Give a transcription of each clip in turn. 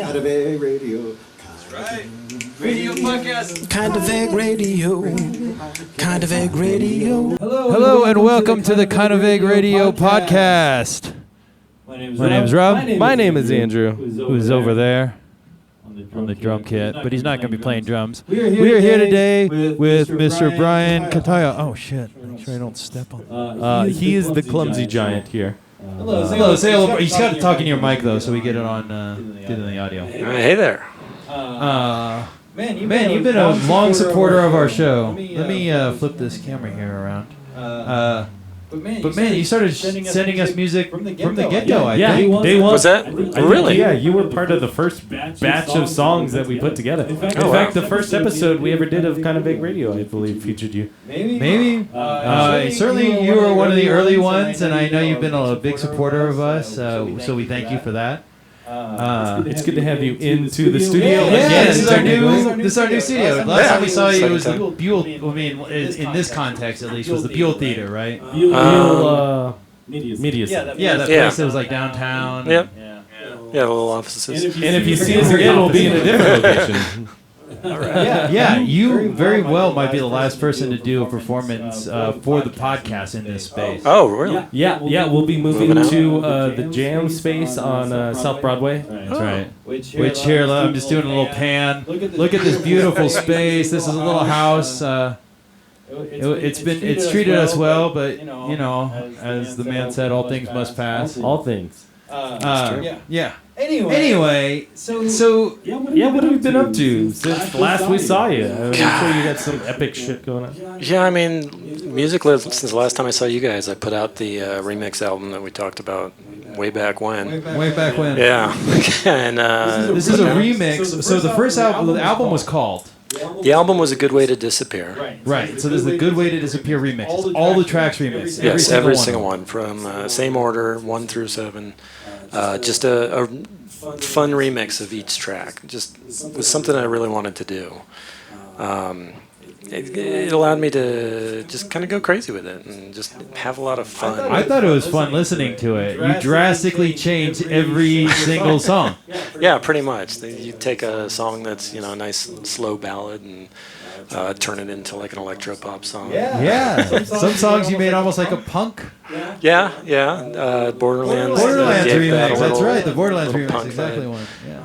Kind of Egg Radio. That's right. Radio podcast. Kind of Egg Radio. Kind of Egg Radio. Hello and welcome to the Kind of Egg Radio podcast. My name's Rob. My name is Andrew, who's over there on the drum kit, but he's not going to be playing drums. We are here today with Mr. Brian Cutaia. Oh shit! Make sure I don't step on. He is the clumsy giant here. Hello, say hello. You just got to talk in your mic though, so we get it on get it in the audio. Hey there. Man, you've been a long supporter of our show. Let me flip this camera here around. But man, you started sending us music from the get-go, I think. Day one. Was that? Really? Yeah, you were part of the first batch of songs that we put together. In fact, the first episode we ever did of Kind of Egg Radio, I believe, featured you. Maybe. Certainly you were one of the early ones, and I know you've been a big supporter of us, so we thank you for that. It's good to have you into the studio. Yeah, this is our new studio. Last time we saw you was the Buell. I mean, in this context at least, was the Buell Theater, right? Buell Media Center. Yeah, that place that was like downtown. Yep. Yeah, little offices. And if you see us again, we'll be in a different location. Yeah, you very well might be the last person to do a performance for the podcast in this space. Oh, really? Yeah, we'll be moving to the Jam space on South Broadway. That's right. Which here, I'm just doing a little pan. Look at this beautiful space. This is a little house. It's treated us well, but you know, as the man said, all things must pass. All things. Yeah. Anyway, so what have you been up to since last we saw you? I'm sure you got some epic shit going on. Yeah, I mean, musically, since the last time I saw you guys, I put out the remix album that we talked about way back when. Way back when. Yeah. And this is a remix. So the first album, the album was called. The album was A Good Way to Disappear. Right. So this is the Good Way to Disappear remix. All the tracks remixed. Yes, every single one from same order, 1 through 7. Just a fun remix of each track. Just was something I really wanted to do. It allowed me to just kind of go crazy with it and just have a lot of fun. I thought it was fun listening to it. You drastically changed every single song. Yeah, pretty much. You take a song that's a nice slow ballad and turn it into like an electro pop song. Yeah. Some songs you made almost like a punk. Yeah. Borderlands remix. That's right. The Borderlands remix. Exactly one. Yeah.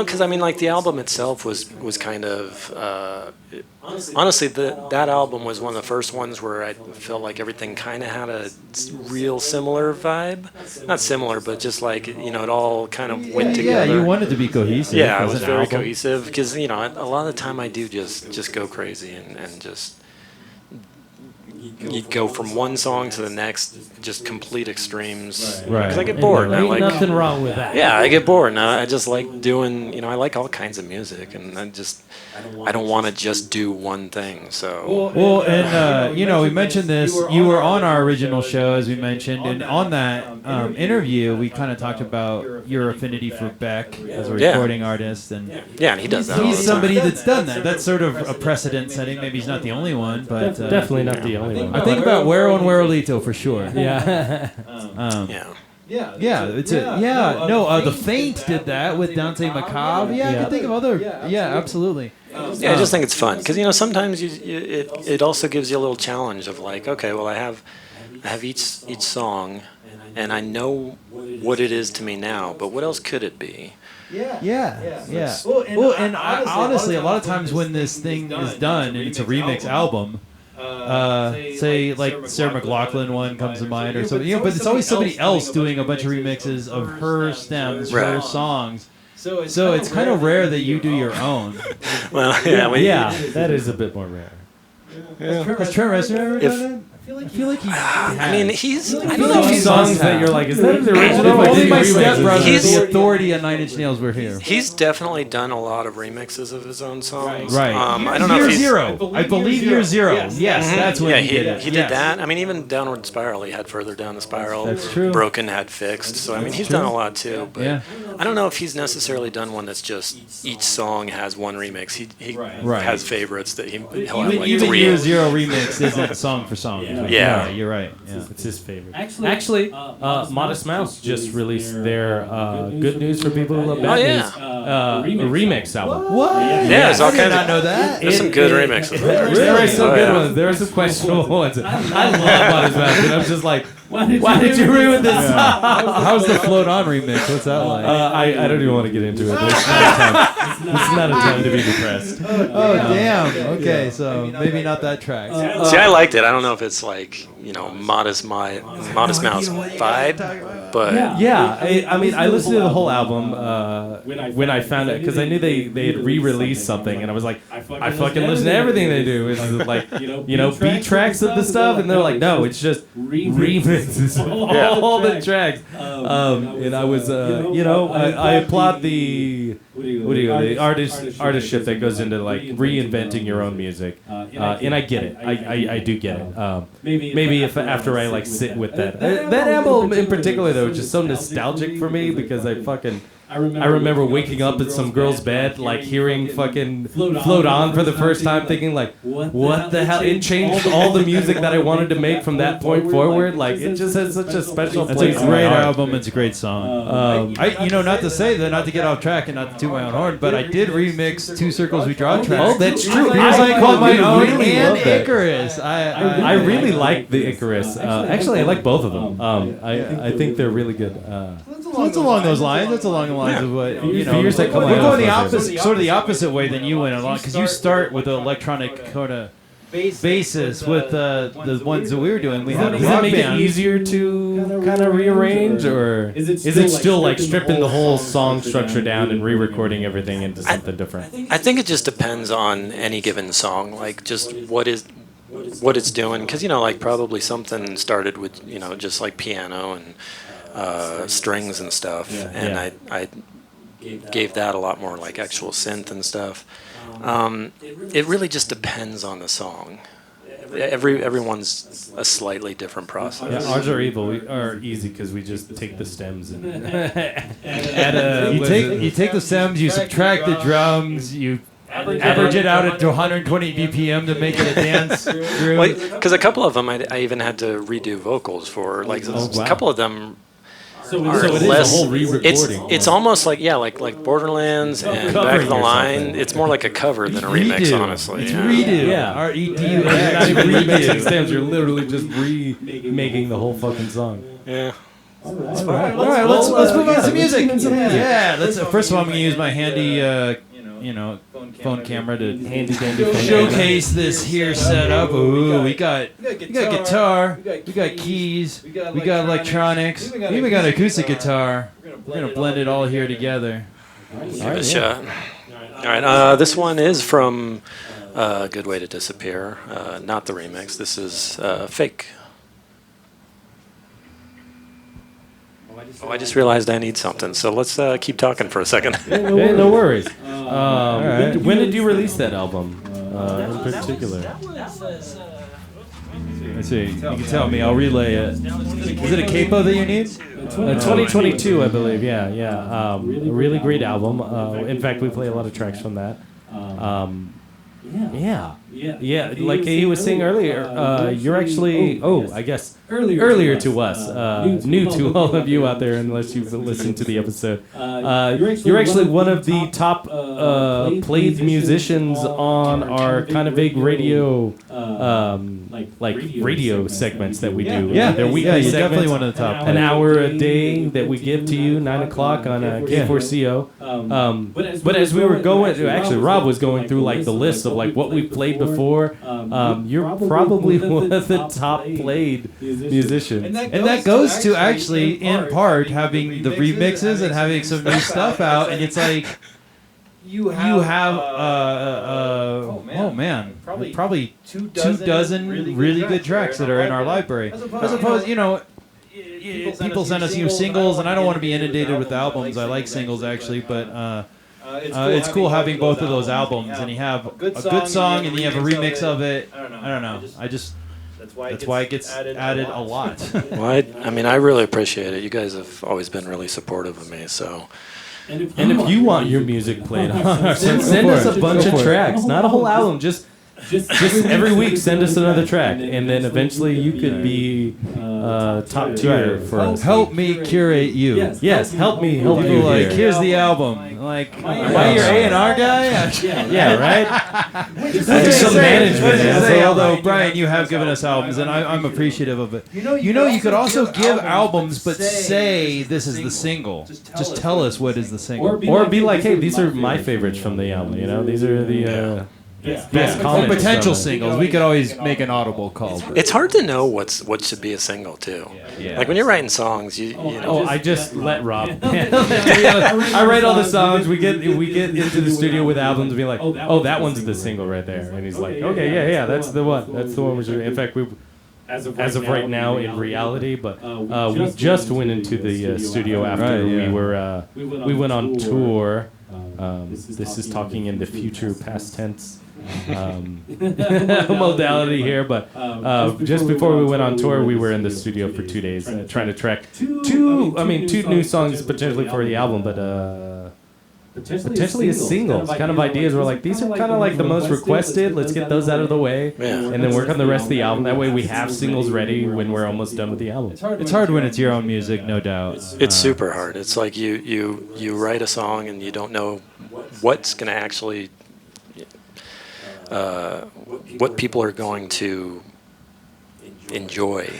Because I mean, like the album itself was kind of honestly that album was one of the first ones where I felt like everything kind of had a real similar vibe. Not similar, but just like it all kind of went together. Yeah, you wanted to be cohesive. Yeah, it was very cohesive because a lot of the time I do just go crazy and just. You go from one song to the next, just complete extremes. Right. Because I get bored. Ain't nothing wrong with that. Yeah, I get bored. And I just like doing, I like all kinds of music. And I don't want to just do one thing. So. Well, and, we mentioned this. You were on our original show, as we mentioned. And on that interview, we kind of talked about your affinity for Beck as a recording artist. And and he does that. He's somebody that's done that. That's sort of a precedent setting. Maybe he's not the only one, but. Definitely not the only one. I think about Wero and Werolito for sure. Yeah. The Faint did that with Dante Macabre. I can think of other. Absolutely. I just think it's fun because sometimes it also gives you a little challenge of like, okay, well I have each song, and I know what it is to me now, but what else could it be? Yeah. Well, and honestly, a lot of times when this thing is done and it's a remix album. Say like Sarah McLachlan one comes to mind or something, but it's always somebody else doing a bunch of remixes of her stems, her songs. So it's kind of rare that you do your own. Well, that is a bit more rare. Has Trent Reznor ever done it? I feel like he. I mean, he's. I don't know if songs that you're like, is that the original? Only my stepbrother, the Authority on Nine Inch Nails, were here. He's definitely done a lot of remixes of his own songs. Right. I don't know if he's. Zero. I believe Year Zero. Yes, that's when he did it. He did that. I mean, even Downward Spiral, he had Further Down the Spiral. That's true. Broken had Fixed. So I mean, he's done a lot too. But I don't know if he's necessarily done one that's just each song has one remix. He has favorites that he'll have like even three. Year Zero remix isn't song for song. Yeah. No, you're right. Yeah. It's his favorite. Actually, Modest Mouse just released their Good News for People Who Love Bad News remix album. What? Yeah, there's all I did kinds not of. know that. There's some good remixes. There are some Oh, good yeah. ones. There are some questionable ones. I love Modest Mouse, and I'm just like, why did you ruin this song? How's the Float On remix? What's that like? I don't even want to get into it. It's not a time to be depressed. Oh, damn. Okay, so maybe not that track. See, I liked it. I don't know if it's like, Modest Mouse vibe, but Yeah, I mean, I listened to the whole album when I found it, because I knew they had re-released something, and I was like, I fucking listen to everything they do. It's like, beat tracks of the stuff, and they're like, no, it's just remixes all the tracks. And I was, I applaud the artistship that goes into like reinventing your own music, and I get it. I do get it. Maybe if after I like sit with that album in particular though, it's just so nostalgic for me because I remember waking up in some girl's bed, like hearing fucking Float On for the first time, thinking like, what the hell? It changed all the music that I wanted to make from that point forward. Like, it just has such a special place. It's a great album. It's a great song. Not to say that, not to get off track and not to toot my own horn, but I did remix Two Circles We Draw track. Oh, that's true. Because I called my own really and love that. Icarus. I really like the Icarus. Actually, I like both of them. I think they're really good. It's along those lines. That's along the lines of what We're going the opposite, sort of the opposite way than you went along, because you start with the electronic kind of basis with the ones that we were doing. We had a Does rock that make it band. easier to kind of rearrange, or is it still like stripping the whole song structure down and re-recording everything into something different? I think it just depends on any given song, like just what it's doing, because like probably something started with just like piano and strings and stuff, and I gave that a lot more like actual synth and stuff. It really just depends on the song. Everyone's a slightly different process. Yeah, ours are easy because we just take the stems and add You take the stems, you subtract the drums, you average it out at 120 BPM to make it a dance groove. Because a couple of them I even had to redo vocals for. Like a couple of them. So it is a whole re-recording. It's almost like like Borderlands and Back of the Line. It's more like a cover than a remix, honestly. It's redo. Yeah. R-E-D-U. You're not even remixing stems. You're literally just remaking the whole fucking song. Yeah. All right, let's move on to music. Yeah, first of all, I'm going to use my handy, phone camera to showcase this here setup. Ooh, we got guitar, we got keys, we got electronics, we even got acoustic guitar. We're going to blend it all here together. Give it a shot. All right, this one is from Good Way to Disappear, not the remix. This is Fake. Oh, I just realized I need something, so let's keep talking for a second. Hey, no worries. When did you release that album in particular? Let's see. You can tell me. I'll relay it. Is it a capo that you need? 2022, I believe. Yeah. A really great album. In fact, we play a lot of tracks from that. Yeah. Like he was saying earlier, you're actually, I guess, earlier to us, new to all of you out there, unless you've listened to the episode. You're actually one of the top played musicians on our kind of vague radio, like radio segments that we do. Yeah, they're weekly you're segments, definitely one of the top. An hour a day that we give to you, 9 o'clock on K4CO. But as we were going, actually Rob was going through like the list of like what we played before. You're probably one of the top played musicians. And that goes to actually, in part, having the remixes and having some new stuff out. And it's like, you have probably two dozen really good tracks that are in our library. As opposed, people send us singles, and I don't want to be inundated with albums. I like singles, actually, but it's cool having both of those albums, and you have a good song, and you have a remix of it. I don't know. That's why it gets added a lot. Well, I really appreciate it. You guys have always been really supportive of me, so. And if you want your music played on, send us a bunch of tracks, not a whole album, just Just every week, send us another track, and then eventually you could be top tier for us. Help me curate you. Yes, help me help you. Like, here. here's the album. Like, am I your A&R guy? Yeah, right? There's some management. Although, Brian, you have given us albums, and I'm appreciative of it. You could also give albums, but say this is the single. Just tell us what is the single. Or be like, hey, these are my favorites from the album, These are the best comments. Potential singles. We could always make an audible call. It's hard to know what should be a single too. Yeah. Like when you're writing songs, you know. I just let Rob. I write all the songs. We get into the studio with albums and be like, oh, that one's the single right there, and he's like, okay, yeah, that's the one. That's the one we're shooting. In fact, we. As of right now, in reality, but we just went into the studio after we went on tour. This is talking in the future past tense modality here, but just before we went on tour, we were in the studio for 2 days trying to track two new songs potentially for the album, but potentially a single. Kind of ideas were like, these are kind of like the most requested. Let's get those out of the way, and then work on the rest of the album. That way we have singles ready when we're almost done with the album. It's hard when it's your own music, no doubt. It's super hard. It's like you write a song and you don't know what's going to actually, what people are going to enjoy.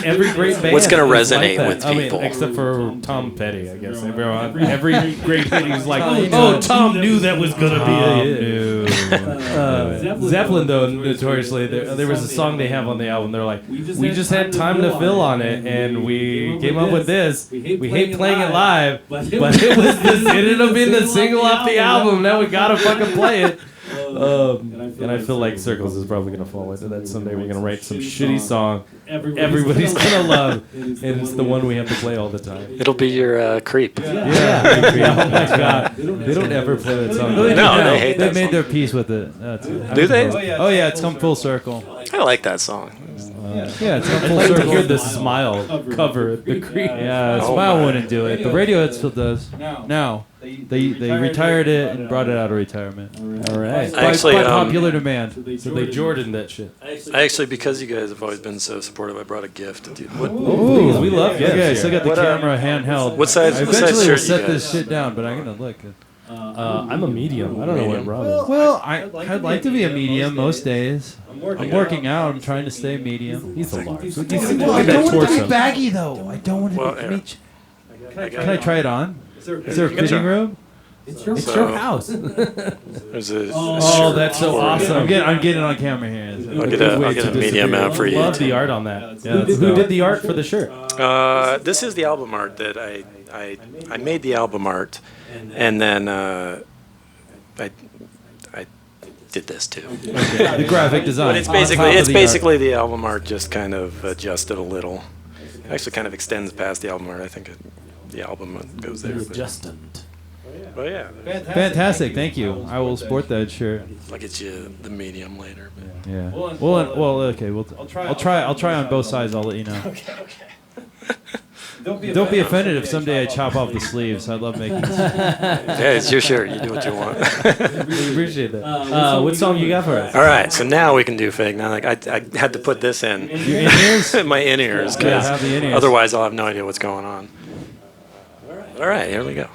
Every great band. What's going to resonate like with people? Except for Tom Petty, I guess. Every great band is like, oh, Tom knew that was going to be a hit. Zeppelin, though, notoriously, there was a song they have on the album. They're like, we just had time to fill on it, and we came up with this. We hate playing it live, but it ended up being the single off the album. Now we got to fucking play it. And I feel like Circles is probably going to fall into that someday. We're going to write some shitty song everybody's going to love, and it's the one we have to play all the time. It'll be your creep. Yeah. Oh my God. They don't ever play that song. No, they hate that They made song. their peace with it. That's it. Do they? Oh yeah, it's come full circle. I like that song. Yeah, it's come I'd full like to circle. hear the Smile cover, the Creep. Yeah, Oh Smile my. wouldn't do it. The Radiohead still does. Now, they retired it and brought it out of retirement. All right. I actually, by popular demand. So they Jordan that shit. I actually, because you guys have always been so supportive, I brought a gift. Please, we love gifts. Okay, still got the What, camera handheld. what size- I what size eventually will shirt you set guys? this shit down, but I'm gonna look. I'm a medium. I don't know what Rob is. Well, I'd like to be a medium most days. I'm working out. I'm trying to stay medium. He's a large. I don't want it to be baggy though. I don't want it Well, to yeah. be. Can I try it on? Is there a fitting room? It's So- your house. There's a Oh, shirt that's so for- awesome. I'm getting it on camera here. I'll get a medium out for you. Love the art on that. Yeah, Who did the art for the shirt? This is the album art that I made the album art, and then I did this too. The graphic design. But it's basically the album art just kind of adjusted a little. Actually, kind of extends past the album art. I think the album goes there. But yeah, Fantastic. Thank you. I will sport that shirt. I'll get you the medium later. But. Yeah. Well, okay. I'll try on both sides. I'll let you know. Okay. Don't be offended if someday I chop off the sleeves. I love making. Yeah, it's your shirt. You do what you want. We appreciate that. What song you got for us? All right, so now we can do fake. Now, like I had to put this in Your in-ears? my in-ears Yeah, because have the in-ears. otherwise I'll have no idea what's going on. All right, here we go.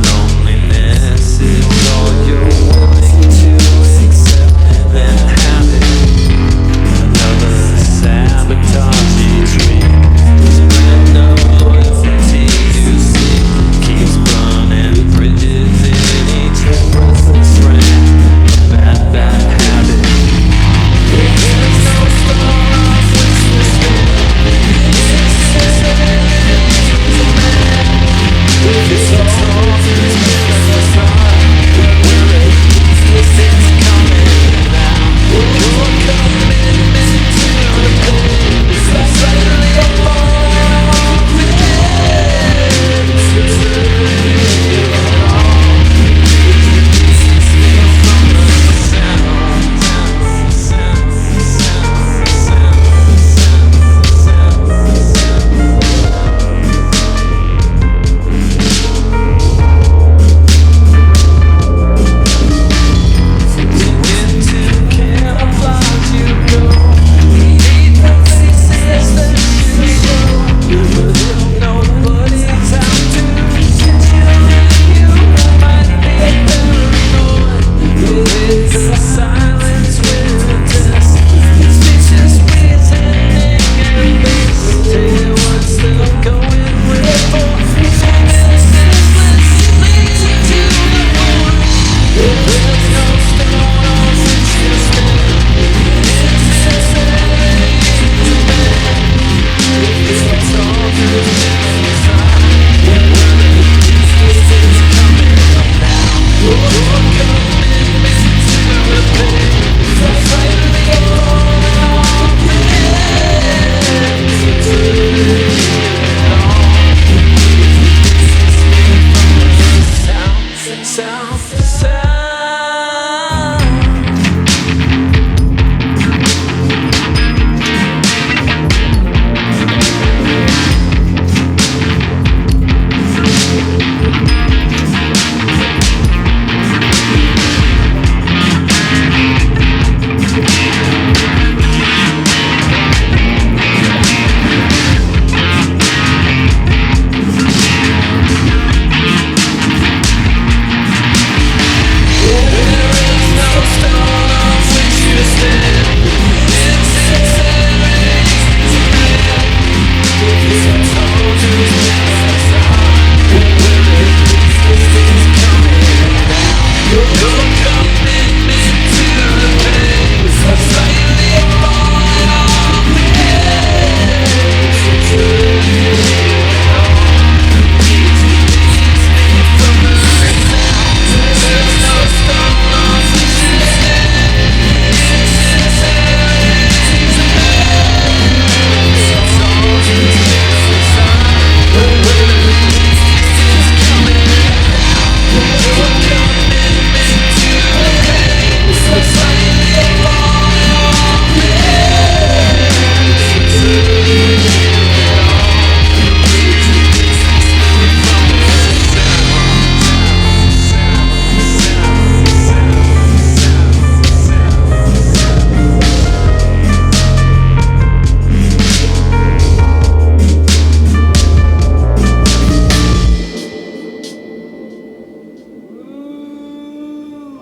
Loneliness is all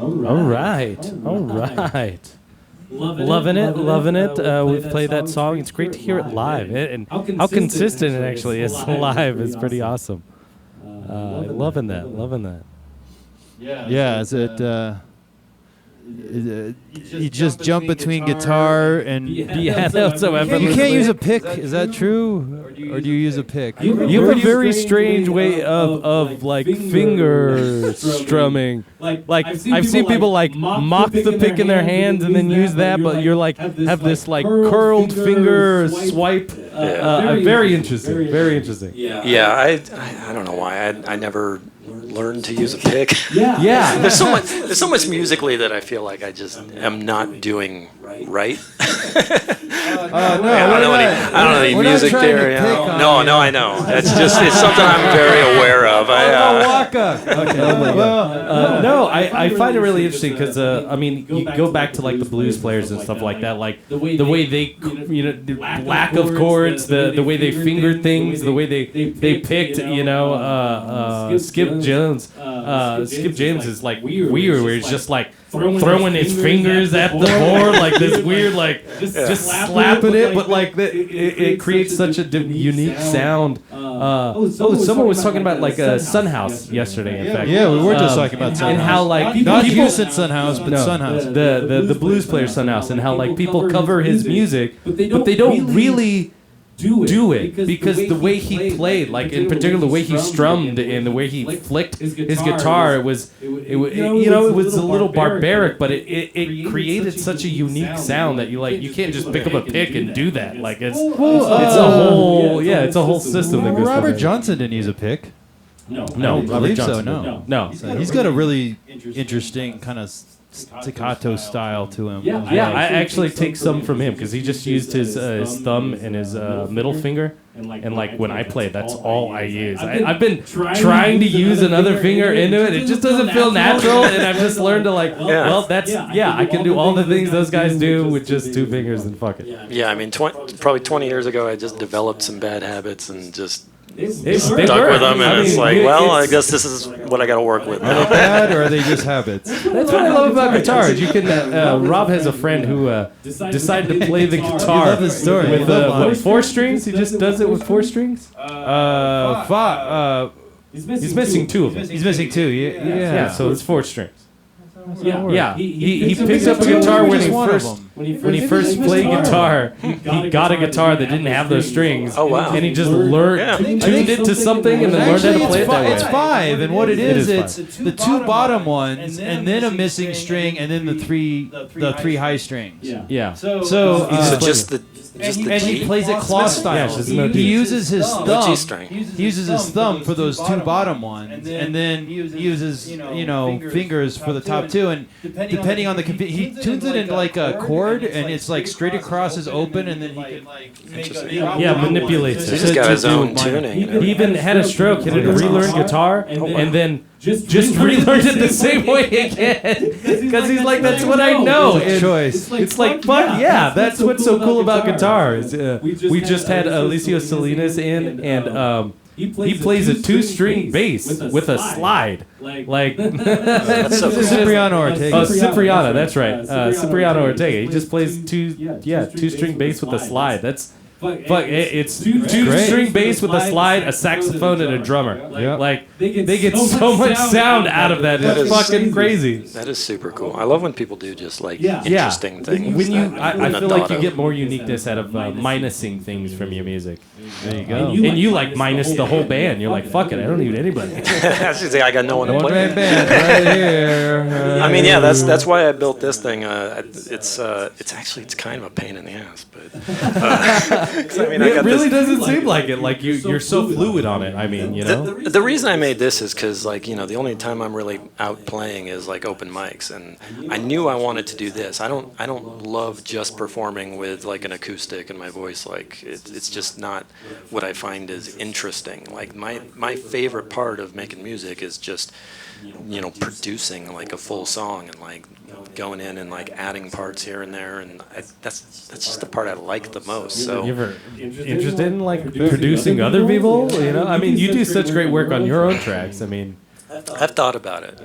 All right. Loving it. We've played that song. It's great to hear it live, and how consistent it actually is live is pretty awesome. Loving that. Yeah, is it? You just jump between guitar and Yeah, that's so effortlessly. you can't use a pick. Is that true, or do you use a pick? You have a very strange way of like finger strumming. Like I've seen people like mock the pick in their hands and then use that, but you're like have this like curled finger swipe. Very interesting. Very interesting. Yeah, I don't know why I never learned to use a pick. Yeah. There's so much musically that I feel like I just am not doing right. I don't know any music there. Yeah. No, I know. It's something I'm very aware of. No, I find it really interesting because I mean, you go back to like the blues players and stuff like that, like the way they, the lack of chords, the way they fingered things, the way they picked, Skip Jones. Skip James is like weird, where he's just like throwing his fingers at the board like this weird, like just slapping it, but like it creates such a unique sound. Someone was talking about like a Sunhouse yesterday. In fact, Yeah, we were just talking about Sunhouse. and how like Not people, Houston Sunhouse, but Sunhouse. the blues player Sunhouse, and how like people cover his music, but they don't really do it because the way he played, like in particular the way he strummed and the way he flicked his guitar, it was a little barbaric, but it created such a unique sound that you can't just pick up a pick and do that. Like it's a whole system that goes. Robert Johnson didn't use a pick. No, I Robert believe so. Johnson. No. No. He's got a really interesting kind of staccato style to him. Yeah, I actually take some from him because he just used his thumb and his middle finger, and like when I play, that's all I use. I've been trying to use another finger into it. It just doesn't feel natural, and I've just learned to I can do all the things those guys do with just two fingers, and fuck it. Yeah, I mean, probably 20 years ago, I just developed some bad habits and just They stuck work. with them, and I it's mean, like, I guess this is what I got to work with Are now. they bad or are they just habits? That's what I love about guitars. You can. Rob has a friend who decided to play the guitar love this story. with what, 4 strings. He just does it with 4 strings. He's missing 2 of them. He's missing 2. Yeah, so it's 4 strings. Yeah. He picked up a guitar when he first played guitar. He got a guitar that didn't have those strings. Oh, wow. And he just tuned it to something and then learned how to play it that way. It's 5, and what it is, is it's the 2 bottom ones, and then a missing string, and then the 3 high strings. Yeah. So Just the and he G? plays it claw style. there's no He D. uses his The thumb. G string. He uses his thumb for those 2 bottom ones, and then uses fingers for the top 2. And depending on the he tunes it into like a chord, and it's like straight across is open, and then he can like Manipulates He's it. got his own tuning. He even had a stroke, he had to relearn guitar, and then just relearned it the same way again. Because he's like, that's what I know. And choice. it's like, fuck yeah, that's what's so cool about guitar. Is, we just had Alicio Salinas in, and he plays a 2-string bass with a slide. Like Cipriano Ortega. Oh, Cipriano, that's right. Cipriano Ortega. He just plays 2-string bass with a slide. It's 2-string bass with a slide, a saxophone, and a drummer. Yeah. Like they get so much sound out of that. It's fucking crazy. That is super cool. I love when people do just like interesting things. When you, that I wouldn't feel have like you thought get of. more uniqueness out of minusing things from your music. There you go. And you like minus the whole band. You're like, fuck it, I don't need anybody. I got no one to One play. man band right here. I mean, yeah, that's why I built this thing. It's kind of a pain in the ass, but 'cause, I mean, I It got really this. doesn't seem like it. Like you're so fluid on it. I mean, The reason I made this is because, like, the only time I'm really out playing is like open mics, and I knew I wanted to do this. I don't love just performing with like an acoustic and my voice. Like it's just not what I find is interesting. Like my favorite part of making music is just producing like a full song and like going in and like adding parts here and there, and that's just the part I like the most. So you ever interested in like producing other people? I mean, you do such great work on your own tracks. I mean, I've thought about it.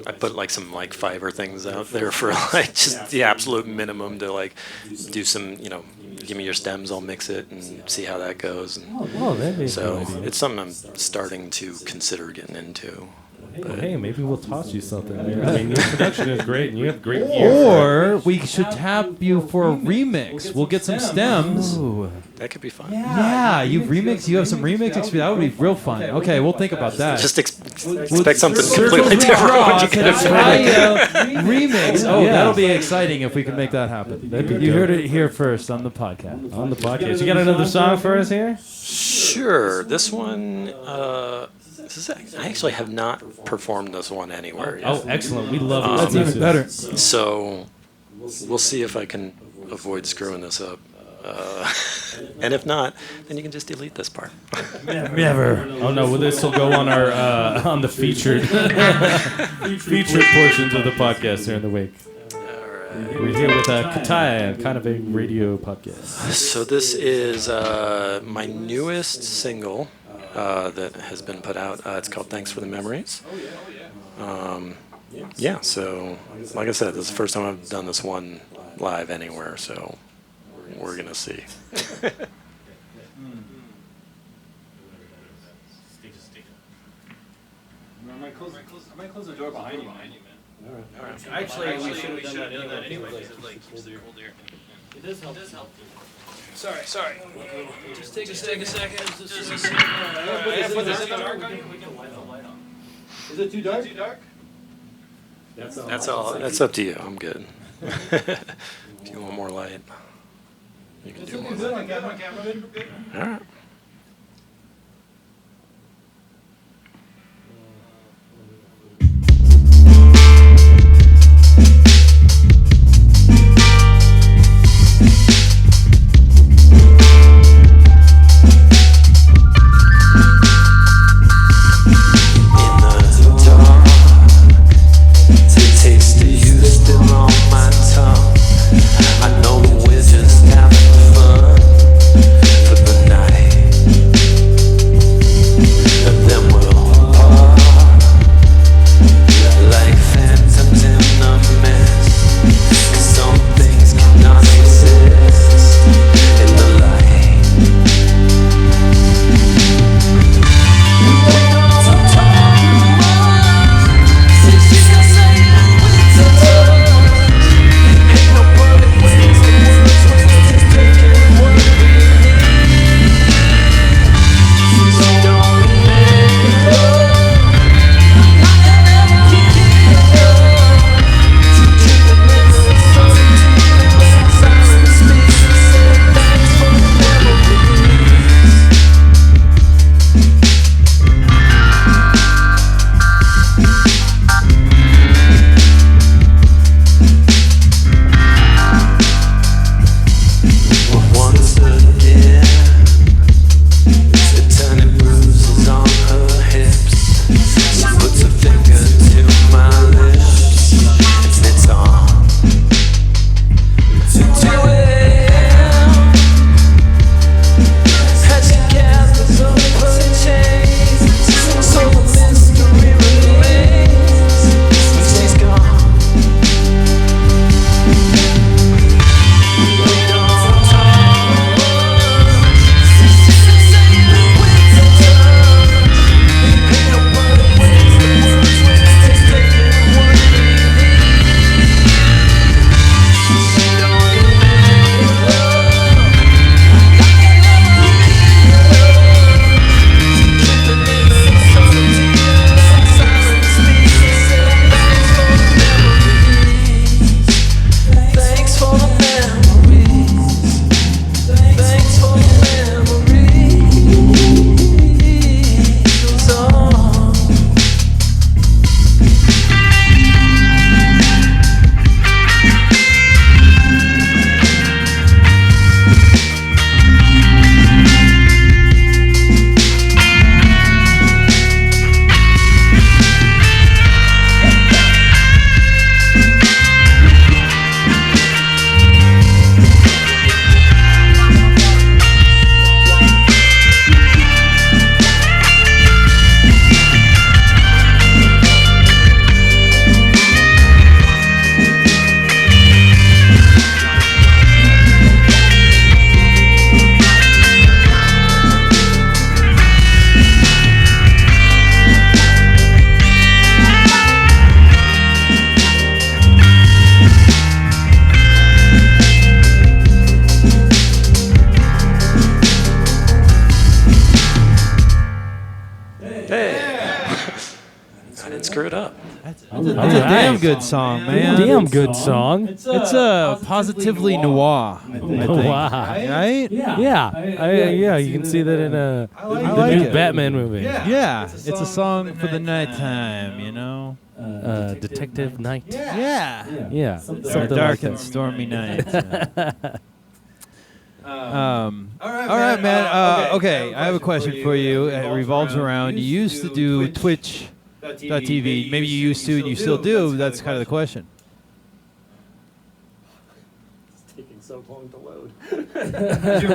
I put like some like Fiverr things out there for like just the absolute minimum to like do some, give me your stems, I'll mix it and see how that goes. And that'd be so a good idea. it's something I'm starting to consider getting into. Well, hey, maybe we'll toss you something there. I mean, your production is great, and you have great gear. Or we should tap you for a remix. We'll get some stems. That could be fun. Yeah, you have some remix experience. That would be real fun. Okay, we'll think about that. Just expect something completely different. When you get Remix. Oh, Yeah. that'll be exciting if we can make that happen. You heard it here first on the podcast. On the podcast. You got another song for us here? Sure. This one, I actually have not performed this one anywhere yet. Oh, excellent. We love That's this. even better. So we'll see if I can avoid screwing this up. And if not, then you can just delete this part. Never. Oh no, well, this will go on our on the featured portions of the podcast during the week. We're here with Cutaia, kind of a radio podcast. So this is my newest single that has been put out. It's called Thanks for the Memories. Yeah, so like I said, this is the first time I've done this one live anywhere, so we're going to see. I might close the door behind you, man. All right. Actually, we should have done that anyway. Because it like keeps the cold air. It does help. Sorry. Just take a second. Put this in the dark on you. We can light the light on. Is it too dark? That's all. That's up to you. I'm good. If you want more light, you can do more light. All right. I know we're just having fun for the night. It's a damn good song, man. Damn good song. It's positively noir. I think. Right? Yeah, you can see that in the like new it. Batman movie. Yeah, it's a song for the nighttime, you know? Detective Night. Yeah. Yeah, Or something dark like and that. stormy nights. All right, man. Okay, I have a question for you. It revolves around, you used to do Twitch.tv. Maybe you used to and you still do. That's kind of the question. It's taking so long to load.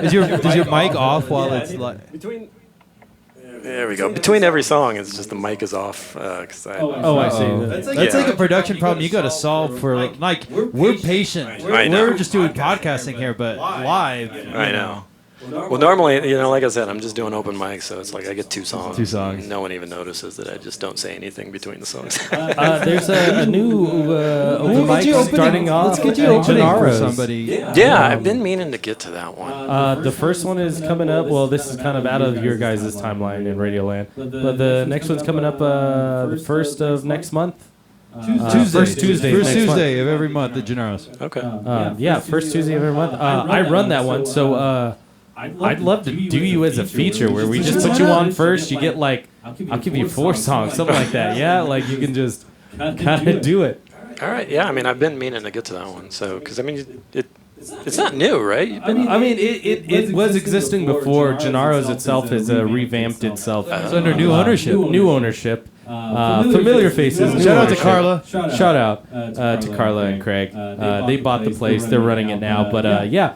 Is your mic off while it's like... There we go. Between every song, it's just the mic is off. Cause I see. That's like a production problem you got to solve for like we're patient. I know. We're just doing podcasting here, but live. I know. Well, normally, like I said, I'm just doing open mic, so it's like I get 2 songs. 2 songs. No one even notices that I just don't say anything between the songs. There's a new open mic starting off. Let's get you at opening for Gennaro's. somebody. Yeah, I've been meaning to get to that one. The first one is coming up. Well, this is kind of out of your guys' timeline in Radioland. But the next one's coming up the 1st of next month. First Tuesday. First next month. Tuesday of every month at Gennaro's. Okay. First Tuesday of every month. I run that one, so I'd love to do you as a feature where we just put you on first. You get like, I'll give you 4 songs, something like that. Yeah, like you can just kind of do it. All right. Yeah, I mean, I've been meaning to get to that one. So, because I mean, it's not new, right? It was existing before. Gennaro's itself has revamped itself. It's under new ownership. New ownership. Familiar faces. New Shout out to ownership. Carla. Shout out to Carla and Craig. They bought the place. They're running it now. But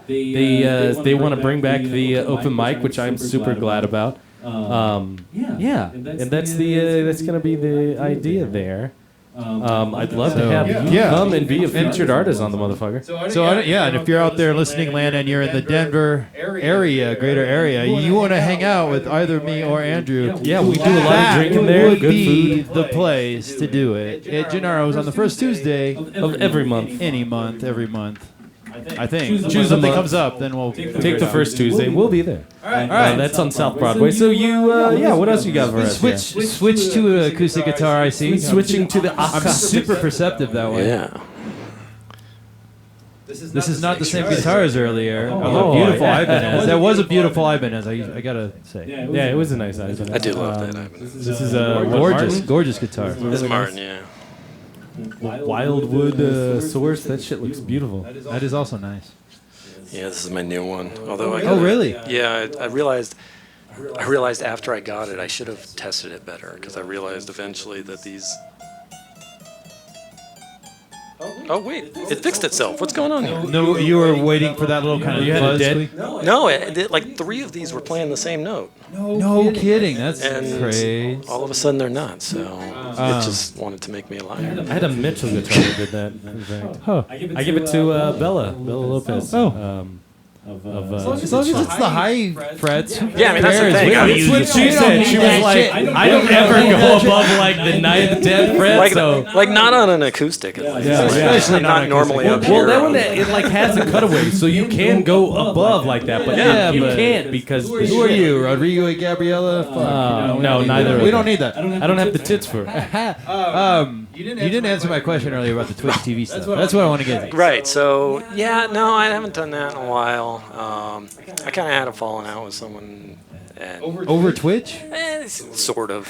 they want to bring back the open mic, which I'm super glad about. And that's gonna be the idea there. I'd love to have you come and be a featured artist on the motherfucker. And if you're out there listening, land, and you're in the Denver area, greater area, you want to hang out with either me or Andrew. Yeah, we do a lot of drinking there. Would Good be food. the place to do it. At Gennaro's on the first Tuesday Of every month. any month, every month. I think. Choose Choose a something month. comes up, then we'll Take the first Tuesday. We'll be there. All right. That's on South Broadway. So you, what else you got for us? Switch to an acoustic guitar. I see. Switching to the I'm super perceptive that way. Yeah. This is not the same guitar as earlier. Oh, Beautiful yeah. Ibanez. That was a beautiful Ibanez. I gotta say. Yeah, it was a nice Ibanez. I do love that Ibanez. This is a Gorgeous guitar. This is Martin, yeah. Wildwood source. That shit looks beautiful. That is also nice. Yeah, this is my new one. Although Oh, really? Yeah, I realized after I got it, I should have tested it better because I realized eventually that these. Oh wait, it fixed itself. What's going on here? No, you were waiting for that little kind of You had a buzz dead- squeak? No, like 3 of these were playing the same note, No kidding. That's and crazy. all of a sudden they're not. So it just wanted to make me a liar. I had a Mitchell guitar that did that. In fact. I give it to Bella Lopez. Oh. As long as it's the high frets. Yeah, I mean that's the thing. I That's what she said. She was like, I don't ever go above like the 9th, 10th fret. like not on an acoustic. At least. Especially not normally up Well, here. that one it like has a cutaway, so you can go above like that, but you can't because Who are you, Rodrigo and Gabriella? Fuck, no, neither. We don't need that. I don't have the tits for it. You didn't answer my question earlier about the Twitch TV stuff. That's what I want to get to. Right. So yeah, no, I haven't done that in a while. I kind of had a falling out with someone. And Over Twitch? Sort of.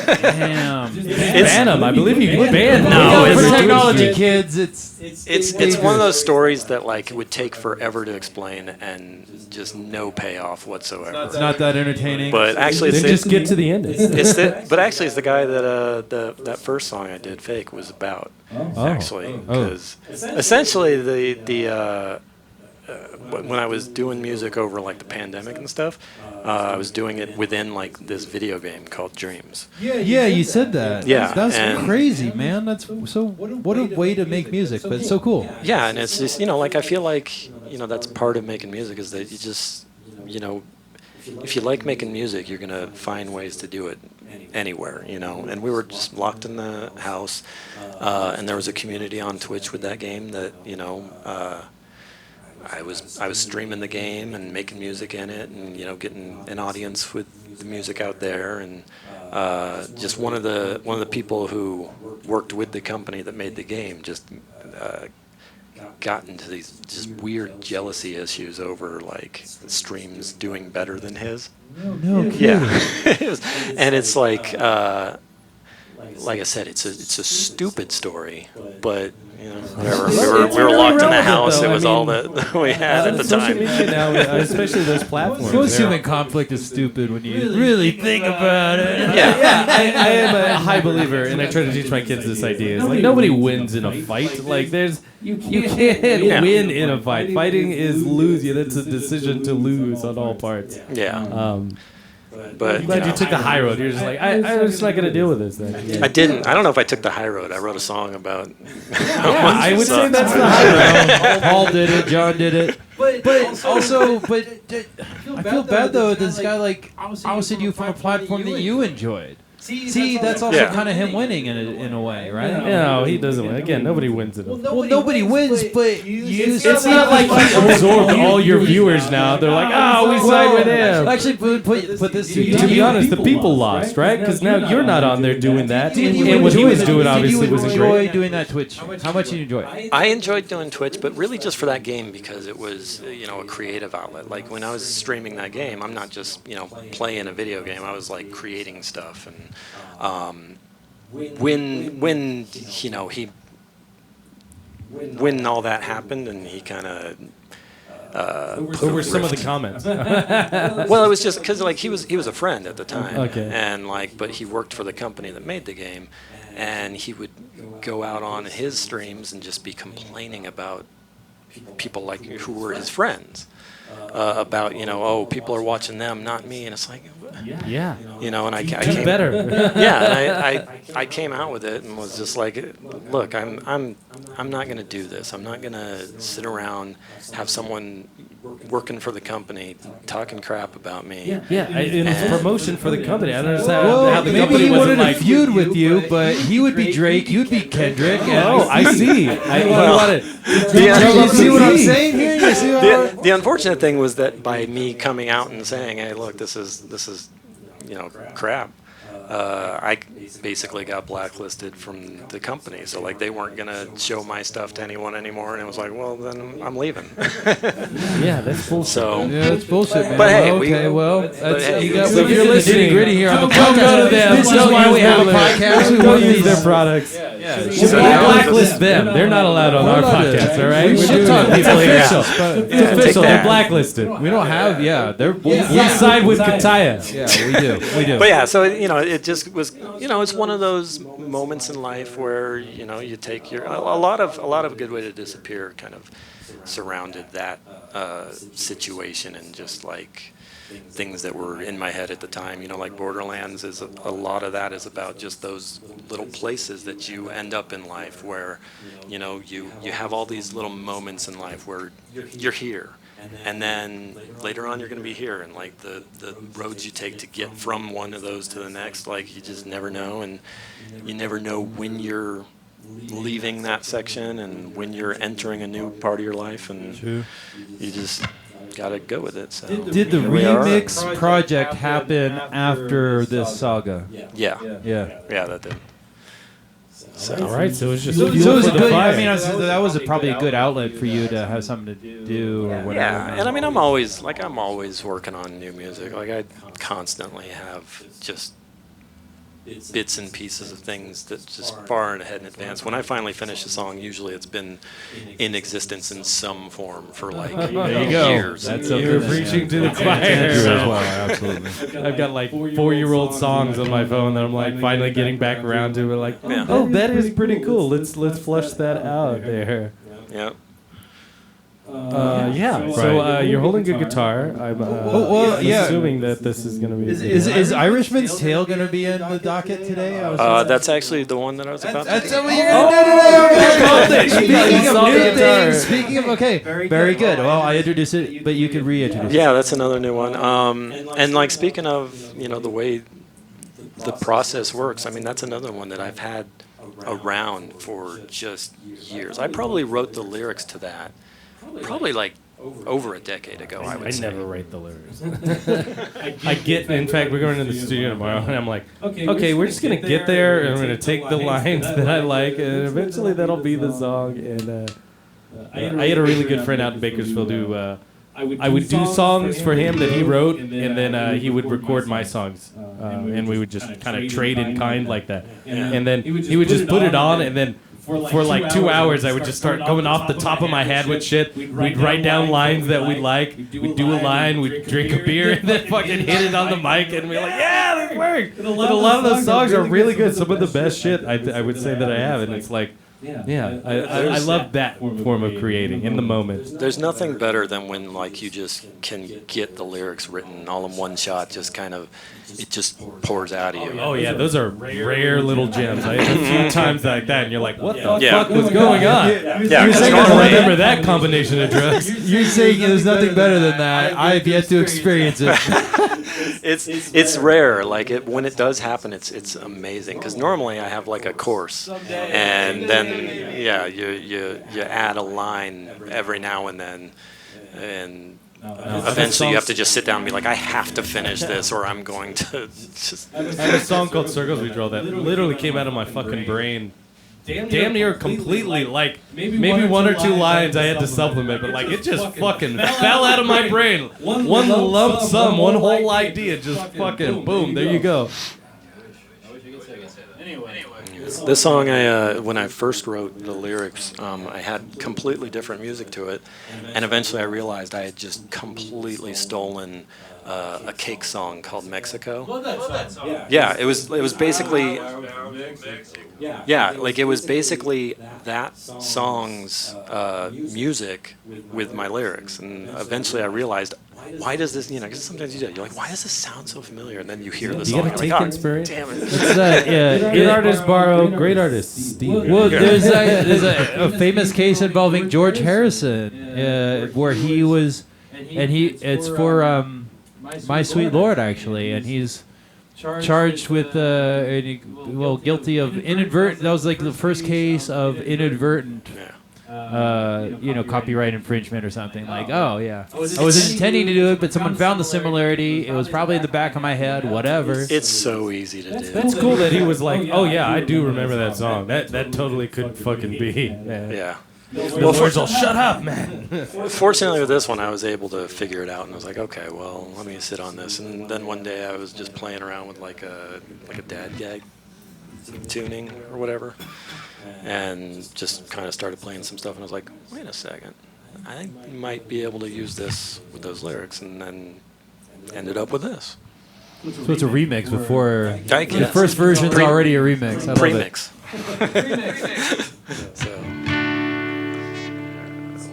Damn. Ban them. I believe you can ban them. No, It's for a technology Twitch. kids, It's one of those stories that like would take forever to explain and just no payoff whatsoever. it's not that entertaining. But actually, Then just get to the ending. but actually, it's the guy that that first song I did, "Fake," was about. Actually, because essentially when I was doing music over like the pandemic and stuff, I was doing it within like this video game called Dreams. Yeah, you said that. Yeah, That's and- crazy, man. That's so. What a way to make music, but it's so cool. Yeah, and it's just like I feel like that's part of making music is that you just if you like making music, you're gonna find ways to do it anywhere, And we were just locked in the house, and there was a community on Twitch with that game that I was streaming the game and making music in it, and getting an audience with the music out there, and just one of the people who worked with the company that made the game just got into these just weird jealousy issues over like streams doing better than his. No kidding. Yeah, and it's like I said, it's a stupid story, but you know, whatever. We were locked in the house. It was all that we had at the social time. media now, especially those platforms. Most human conflict is stupid when you really think about it. Yeah. I am a high believer, and I try to teach my kids this idea. It's like nobody wins in a fight. Like you can't win in a fight. Fighting is lose. That's a decision to lose on all parts. Yeah. But I'm glad you took the high road. You're just like, I'm just not going to deal with this thing. I didn't. I don't know if I took the high road. I wrote a song about. I would say that's the high road. Paul did it. John did it. But also, I feel bad though. This guy like ousted you from a platform that you enjoyed. See, that's also kind of him winning in a way, right? No, he doesn't win. Again, nobody wins it. Well, nobody wins, but It's not like he absorbed all your viewers now. They're like, oh, we side with him. Actually, put this To be honest, the people lost, right? Because now you're not on there doing that. And what he was doing obviously wasn't Did you enjoy great. doing that Twitch? How much did you enjoy it? I enjoyed doing Twitch, but really just for that game because it was, a creative outlet. Like when I was streaming that game, I'm not just, playing a video game. I was like creating stuff. And when all that happened and he kind of What were some of the comments? well, it was just because like he was a friend at the time, Okay. and but he worked for the company that made the game, and he would go out on his streams and just be complaining about people like who were his friends, about people are watching them, not me, and it's like Yeah. and I Do came better. yeah, and I came out with it and was just like, look, I'm not going to do this. I'm not going to sit around, have someone working for the company talking crap about me. Yeah, and it's promotion for the company. I don't understand Well, how the maybe company he wasn't wanted like, to feud with you, but he would be Drake, you'd be Kendrick. oh, I see. I wanted. You see what I'm saying here? You see what I'm- The unfortunate thing was that by me coming out and saying, hey, look, this is crap, I basically got blacklisted from the company. So like they weren't going to show my stuff to anyone anymore, and it was like, well, then I'm leaving. Yeah, that's bullshit. So Yeah, that's bullshit, man. But hey, you got So if you're listening, gritty here on the Don't go to them. This is Don't why use we have a their- podcast. We Don't want use these. their products. Yeah. Should So we now- blacklist them? They're not allowed on our podcast, all right? We We're should doing talk it. people here. It's official. They're that. blacklisted. We don't have, they're We side with cutaia. Yeah, we do. But yeah, so it just was, it's one of those moments in life where you take a lot of a good way to disappear kind of surrounded that situation, and just like things that were in my head at the time. Like Borderlands is a lot of that is about just those little places that you end up in life where you have all these little moments in life where you're here. And then later on, you're going to be here, and like the roads you take to get from one of those to the next, like you just never know, and you never know when you're leaving that section and when you're entering a new part of your life, and you just got to go with it. So Did the here we are. remix project happen after this saga? Yeah, Yeah. that did. All right, so it's just So fuel it was for a the good. fire. That was probably a good outlet for you to have something to do or whatever. Yeah, and I mean, I'm always working on new music. Like I constantly have just bits and pieces of things that just far ahead in advance. When I finally finish a song, usually it's been in existence in some form for like There you go. years. That's and You're something. years. preaching to the Andrew choir. as well, absolutely. I've got like 4-year-old songs on my phone that I'm like finally getting back around to. We're like, Yeah. oh, that is pretty cool. Let's flush that out there. Yeah. Yeah. So you're holding a guitar. I'm assuming that this is gonna be. Is Irishman's Tale going to be in the docket today? That's actually the one that I was about to That's do. what you're going to do. Speaking of Solve new the guitar. things, speaking of, okay, very good. Well, I introduced it, but you could reintroduce it. Yeah, that's another new one. And like speaking of, the way the process works, I mean, that's another one that I've had around for just years. I probably wrote the lyrics to that probably like over a decade ago, I would I say. never write the lyrics. I get. In fact, we're going to the studio tomorrow, and I'm like, okay, we're just gonna get there, and I'm gonna take the lines that I like, and eventually that'll be the song. And I had a really good friend out in Bakersfield who I would do songs for him that he wrote, and then he would record my songs, and we would just kind of trade in kind like that. And then he would just put it on, and then for like 2 hours, I would just start going off the top of my head with shit. We'd write down lines that we like. We'd do a line. We'd drink a beer and then fucking hit it on the mic and be like, yeah, this worked. And a lot of those songs are really good. Some of the best shit I would say that I have. And it's like, yeah, I love that form of creating in the moment. There's nothing better than when like you just can get the lyrics written all in one shot, just kind of, it just pours out of you. Oh yeah, those are rare little gems. I had a few times like that, and you're like, what the fuck was going on? Yeah, I don't remember that combination of drugs. You're saying there's nothing better than that. I've yet to experience it. It's rare. Like when it does happen, it's amazing. Because normally I have like a course, and then you add a line every now and then, and eventually you have to just sit down and be like, I have to finish this, or I'm going to just. I have a song called Circles We Draw that literally came out of my fucking brain. Damn near completely, like maybe one or two lines I had to supplement, but like it just fucking fell out of my brain. One lump sum, one whole idea, just fucking boom, there you go. This song, when I first wrote the lyrics, I had completely different music to it, and eventually I realized I had just completely stolen a Cake song called Mexico. Yeah, it was basically. Yeah, like it was basically that song's music with my lyrics, and eventually I realized, why does this, because sometimes you do, you're like, why does this sound so familiar? And then you hear the song, You gotta you're take like, inspiration. Damn it. Good artists borrow, great artists steal. Well, there's a famous case involving George Harrison, where he was, and it's for My Sweet Lord actually, and he's charged with guilty of inadvertent. That was like the first case of inadvertent. Copyright infringement or something. Like, oh yeah, I was intending to do it, but someone found the similarity. It was probably in the back of my head. Whatever. It's so easy to do. That's cool that he was like, oh yeah, I do remember that song. That totally could fucking be. Yeah. Well, first of all, shut up, man. Fortunately with this one, I was able to figure it out, and I was like, okay, well, let me sit on this. And then one day I was just playing around with like a dad gag tuning or whatever, and just kind of started playing some stuff, and I was like, wait a second, I think you might be able to use this with those lyrics, and then ended up with this. So it's a remix before the Yes. first version's already a remix. I love Premix. So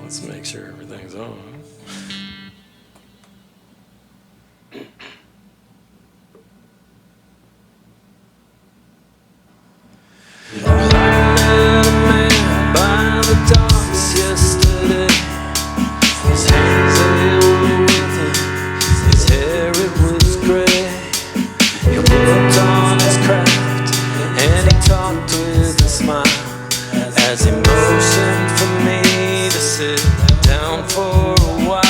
let's make sure everything's on. By the docks yesterday, his hands with him, his hair it was gray. He worked on his craft and he talked with a smile as he motioned for me to sit down for a while.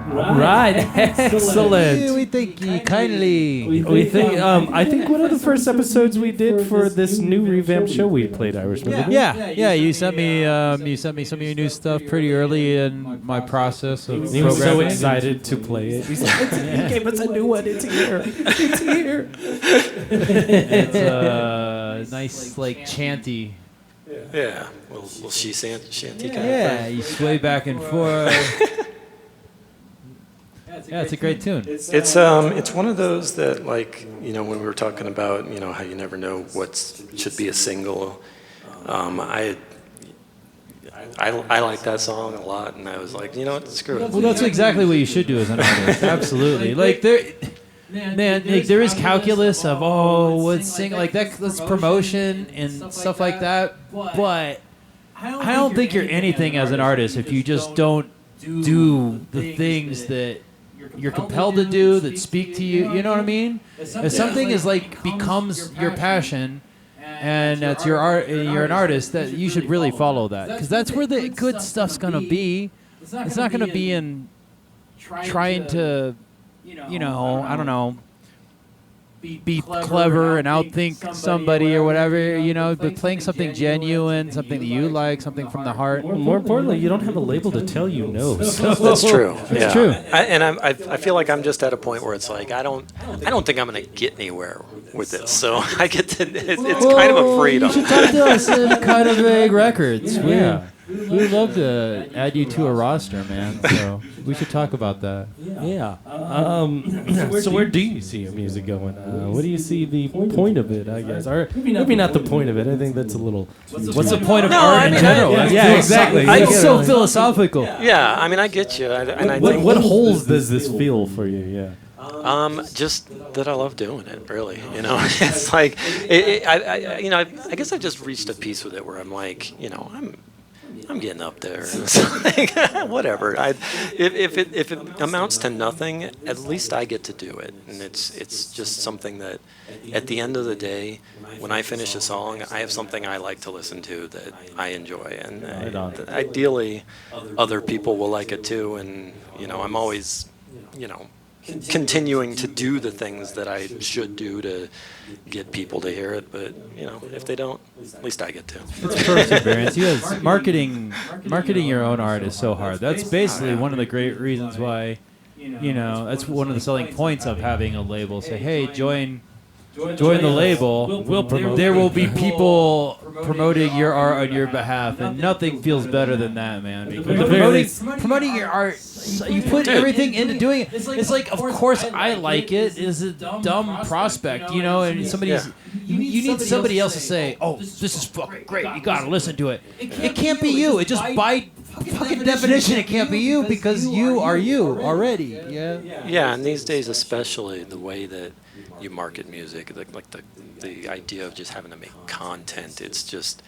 Right, excellent. We thank you kindly. We think. I think one of the first episodes we did for this new revamped show we played Irishman. didn't we? Yeah. You sent me some of your new stuff pretty early in my process of He was so programming. excited to play it. He's like, he gave us a new one. It's here. It's here. It's nice, like chanty. Yeah, little shanty kind of Yeah, thing. you sway back and forth. Yeah, it's a great tune. It's one of those that, like, you know, when we were talking about, you know, how you never know what should be a single. I like that song a lot, and I was like, you know what, screw it. Well, that's exactly what you should do as an artist. Absolutely. Like there is calculus of what's sing like that's promotion and stuff like that. But I don't think you're anything as an artist if you just don't do the things that you're compelled to do that speak to you. You know what I mean? If something is like becomes your passion, and that's your art, you're an artist, that you should really follow that, because that's where the good stuff's gonna be. It's not gonna be in trying to, you know, I don't know, be clever and outthink somebody or whatever, you know, but playing something genuine, something that you like, something from the heart. More importantly, you don't have a label to tell you no. So. That's true. It's true. I feel like I'm just at a point where it's like I don't think I'm gonna get anywhere with this. So I get to. It's kind of a freedom. You should talk to us at Kind of Vague Records. Yeah. We'd love to add you to a roster, man. So we should talk about that. Yeah. So where do you see your music going? What do you see the point of it, I guess? Or maybe not the point of it. I think that's a little... What's the point of No, art I in mean, general? yeah, exactly. It's so philosophical. Yeah, I mean, I get you, and I think What holes does this fill for you? Yeah. just that I love doing it. Really, you know, it's like I guess I've just reached a piece with it where I'm like, you know, I'm getting up there. It's like, whatever. If it amounts to nothing, at least I get to do it, and it's just something that, at the end of the day, when I finish a song, I have something I like to listen to that I enjoy, and ideally, other people will like it too. And you know, I'm always, you know, continuing to do the things that I should do to get people to hear it, but you know, if they don't, at least I get to. It's perseverance. You guys, marketing your own art is so hard. That's basically one of the great reasons why, you know, that's one of the selling points of having a label. Say, hey, join the label. There will be people promoting your art on your behalf, and nothing feels better than that, man. Because promoting your art, you put everything into doing it. It's like, of course I like it. It's a dumb prospect, you know, and you need somebody else to say, oh, this is fucking great, you gotta listen to it. It can't be you. It just by fucking definition it can't be you, because you are you already. Yeah, and these days especially, the way that you market music, like the idea of just having to make content, it's just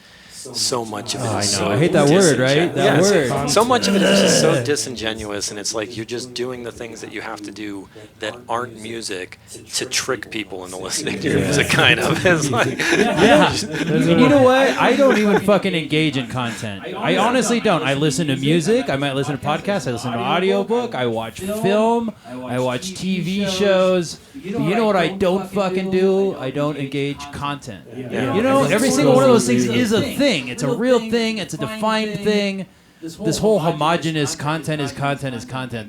so much of it is so I hate that word, right? That word. So much of it is just so disingenuous, and it's like you're just doing the things that you have to do that aren't music to trick people into listening to your music, kind of. It's like, And you know what? I don't even fucking engage in content. I honestly don't. I listen to music. I might listen to podcasts. I listen to audiobook. I watch film. I watch TV shows. You know what I don't fucking do? I don't engage content. You know, every single one of those things is a thing. It's a real thing. It's a defined thing. This whole homogenous content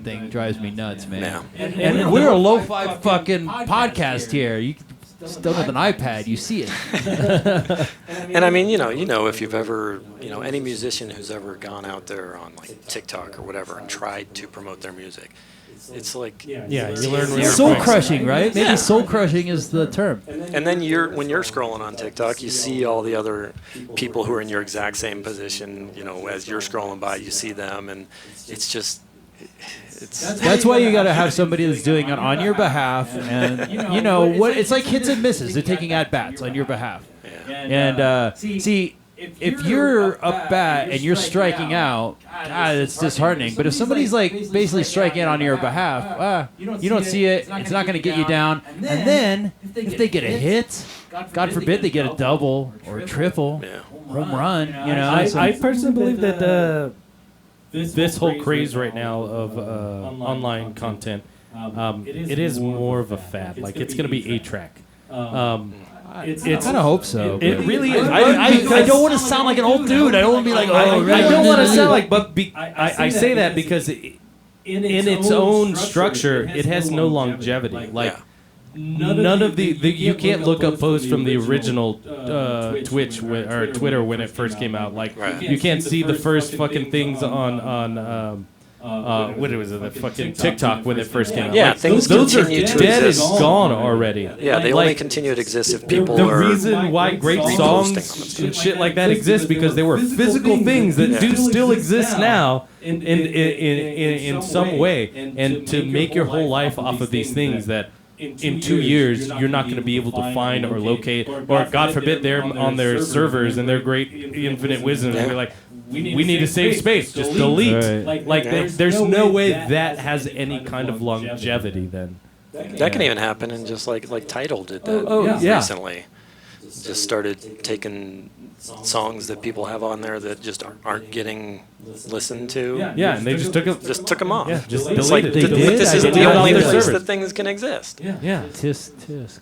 thing drives me nuts, man. And we're a lo-fi fucking podcast here. You just done with an iPad, you see it. And I mean, you know, if you've ever, you know, any musician who's ever gone out there on like TikTok or whatever and tried to promote their music, it's like, you learn soul crushing, right? Maybe soul crushing is the term. And then when you're scrolling on TikTok, you see all the other people who are in your exact same position. You know, as you're scrolling by, you see them, and it's just. That's why you got to have somebody that's doing it on your behalf, and you know what? It's like hits and misses. They're taking at bats on your behalf, and see. If you're up bat and you're striking out, it's disheartening. But if somebody's like basically striking out on your behalf, you don't see it. It's not going to get you down. And then if they get a hit, God forbid they get a double or a triple, home run. You know. I personally believe that this whole craze right now of online content, it is more of a fad. Like it's going to be 8-track. I kind of hope so. It really is. I don't want to sound like an old dude. I don't want to be like, I don't want to sound like, but I say that because in its own structure, it has no longevity. Like none of the you can't look up posts from the original Twitch or Twitter when it first came out. Like you can't see the first fucking things on what was it, the fucking TikTok when it first came out. Yeah, like, things those are continue to dead and exist. gone already. Yeah, they only continue to exist if people The are reason why great songs and shit like that exist because they were physical things that do still exist now in some way, and to make your whole life off of these things that in 2 years you're not going to be able to find or locate, or God forbid they're on their servers and their great infinite wisdom and be like, we need to save space, just delete. Like there's no way that has any kind of longevity then. that can even happen, and just like Tidal did that recently. Just started taking songs that people have on there that just aren't getting listened to. Yeah, and they just took them off. Yeah, just It's like deleted. this is They the did it on only their place servers. that things can exist. Yeah. Tisk.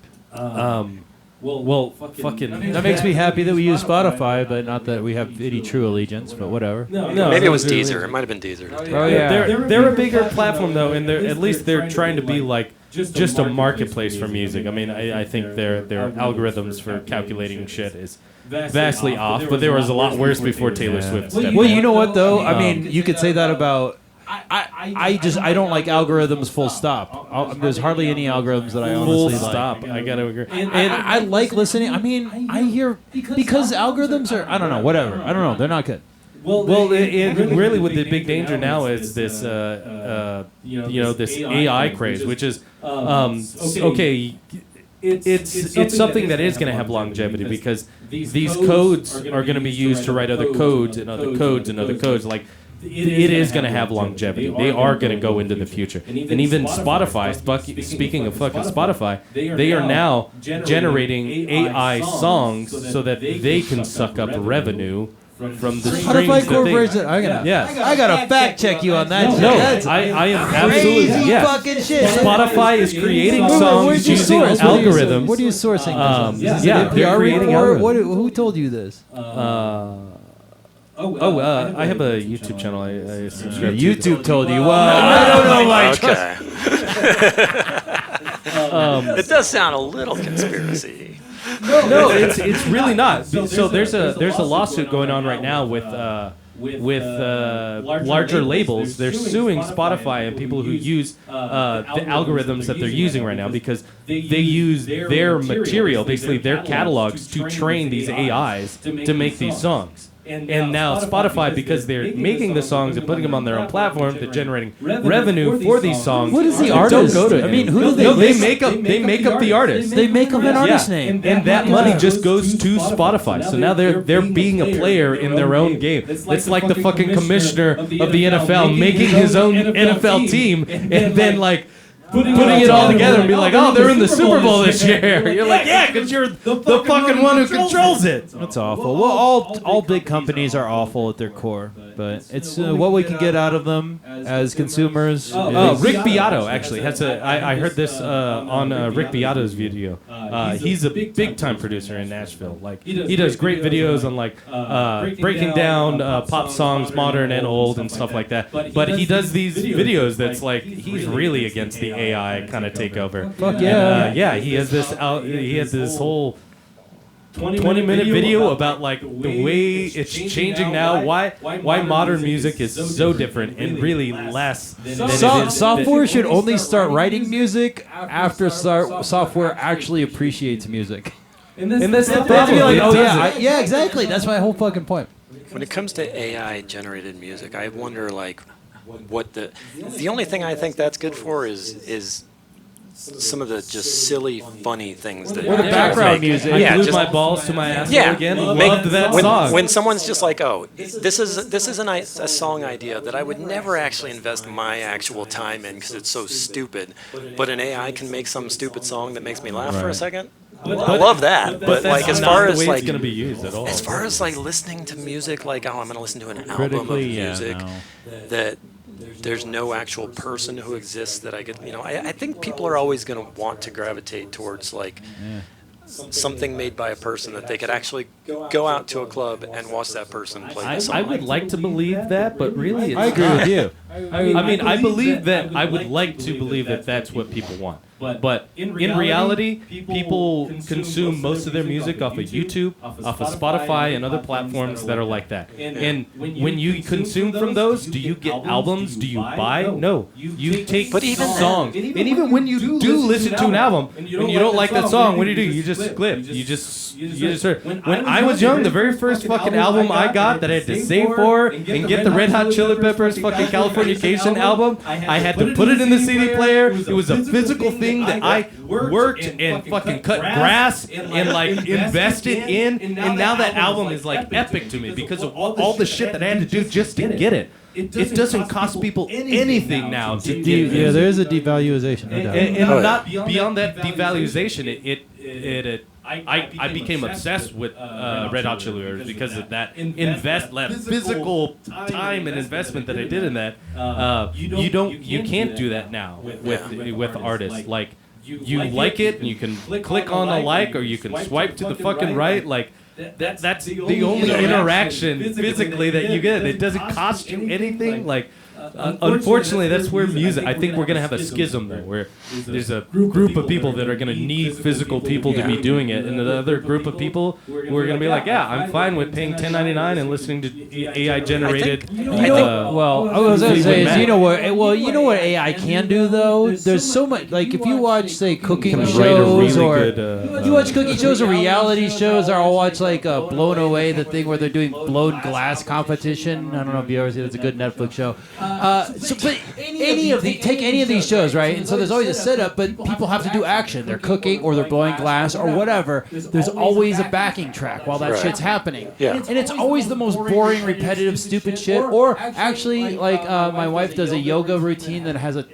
Well, fucking. That makes me happy that we use Spotify, but not that we have any true allegiance, but whatever. No, Maybe it was really- Deezer. It might have been Deezer. Oh, yeah. They're a bigger platform though, and at least they're trying to be like just a marketplace for music. I mean, I think their algorithms for calculating shit is vastly off, but there was a lot worse before Taylor Swift stepped Well, in. you know what though? I mean, you could say that about. I don't like algorithms. Full stop. There's hardly any algorithms that I Full honestly like. stop. I gotta agree. And I like listening. I mean, I hear because algorithms are. I don't know. Whatever. I don't know. They're not good. Well, it really with the big danger now is this, this AI craze, which is okay. It's something that is going to have longevity because these codes are going to be used to write other codes and other codes and other codes. Like it is going to have longevity. They are going to go into the future. And even Spotify, speaking of fucking Spotify, they are now generating AI songs so that they can suck up revenue from the streams Spotify that Corporation. I gotta fact check you on that. No, That's I am absolutely crazy fucking shit. Spotify is creating Where's songs your using source? algorithms. What are you sourcing? This? Is it yeah, an they're NPR creating report? algorithms. Who told you this? I have a YouTube channel. I subscribe to. YouTube told you. Well, I don't know. Like, Okay. It does sound a little conspiracy. No, it's really not. So there's a lawsuit going on right now with larger labels. They're suing Spotify and people who use the algorithms that they're using right now because they use their material, basically their catalogs, to train these AIs to make these songs. And now Spotify, because they're making the songs and putting them on their own platform, they're generating revenue for these songs. what is the that artist? Don't go to I mean, who do anyone. they? No, list? they make up the artist. They make up an artist name. And that money just goes to Spotify. So now they're being a player in their own game. It's like the fucking commissioner of the NFL making his own NFL team and then like putting it all together and be like, oh, they're in the Super Bowl this year. You're like, yeah, because you're the fucking one who controls it. That's awful. Well, all big companies are awful at their core, but it's what we can get out of them as consumers. Rick Beato actually has I heard this on Rick Beato's video. He's a big time producer in Nashville. Like he does great videos on like breaking down pop songs, modern and old and stuff like that. But he does these videos that's like he's really against the AI kind of takeover. Fuck yeah. And, he has this whole 20-minute video about like the way it's changing now, why modern music is so different and really less than it is. Software should only start writing music after software actually appreciates music. And that's the They have to be problem. like, oh It yeah, doesn't. yeah, exactly. That's my whole fucking point. When it comes to AI generated music, I wonder like what the only thing I think that's good for is some of the just silly, funny things that Or the background music. I Yeah, glued just- my balls to my asshole Yeah, again. make- Loved that when, song. when someone's just like, oh, this is a song idea that I would never actually invest my actual time in because it's so stupid, but an AI can make some stupid song that makes me laugh for a Right. second. I love that. But that's like as not far the as way like it's gonna be used at all. as far as like listening to music, like I'm gonna listen to an album of Critically, yeah, music no. that there's no actual person who exists that I could, I think people are always going to want to gravitate towards like something made by a person that they could actually go out to a club and watch that person play the song. I would like to believe that, but really, it's I agree not. with you. I mean, I believe that. I would like to believe that that's what people want. But in reality, people consume most of their music off of YouTube, off of Spotify, and other platforms that are like that. And when you consume from those, do you get albums? Do you buy? No. You take songs. And even when you do listen to an album and you don't like that song, what do? You just skip. You just heard. When I was young, the very first fucking album I got that I had to save for and get the Red Hot Chili Peppers fucking Californication album, I had to put it in the CD player. It was a physical thing that I worked and fucking cut grass and like invested in, and now that album is like epic to me because of all the shit that I had to do just to get it. It doesn't cost people anything now to get it. Yeah, there is a devaluation. No doubt. And not beyond that devaluation, I became obsessed with Red Hot Chili Peppers because of that physical time and investment that I did in that. You can't do that now with artists. Like you like it and you can click on a like or you can swipe to the fucking right. Like that's the only interaction physically that you get. It doesn't cost you anything. Like. Unfortunately, that's where music. I think we're gonna have a schism there, where there's a group of people that are gonna need physical people to be doing it, and the other group of people who are gonna be like, yeah, I'm fine with paying $10.99 and listening to AI generated. Well, I was gonna say is you know what AI can do though. There's so much. Like if you watch say cooking shows or you watch cooking shows or reality shows, or I'll watch like Blown Away, the thing where they're doing blown glass competition. I don't know if you ever see it. It's a good Netflix show. But take any of these shows, right? And so there's always a setup, but people have to do action. They're cooking or they're blowing glass or whatever. There's always a backing track while that shit's happening. Yeah. And it's always the most boring, repetitive, stupid shit. Or actually, like my wife does a yoga routine that has it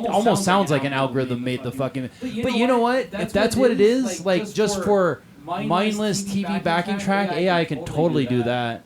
almost sounds like an algorithm made the fucking. But you know what? If that's what it is, like just for mindless TV backing track, AI can totally do that.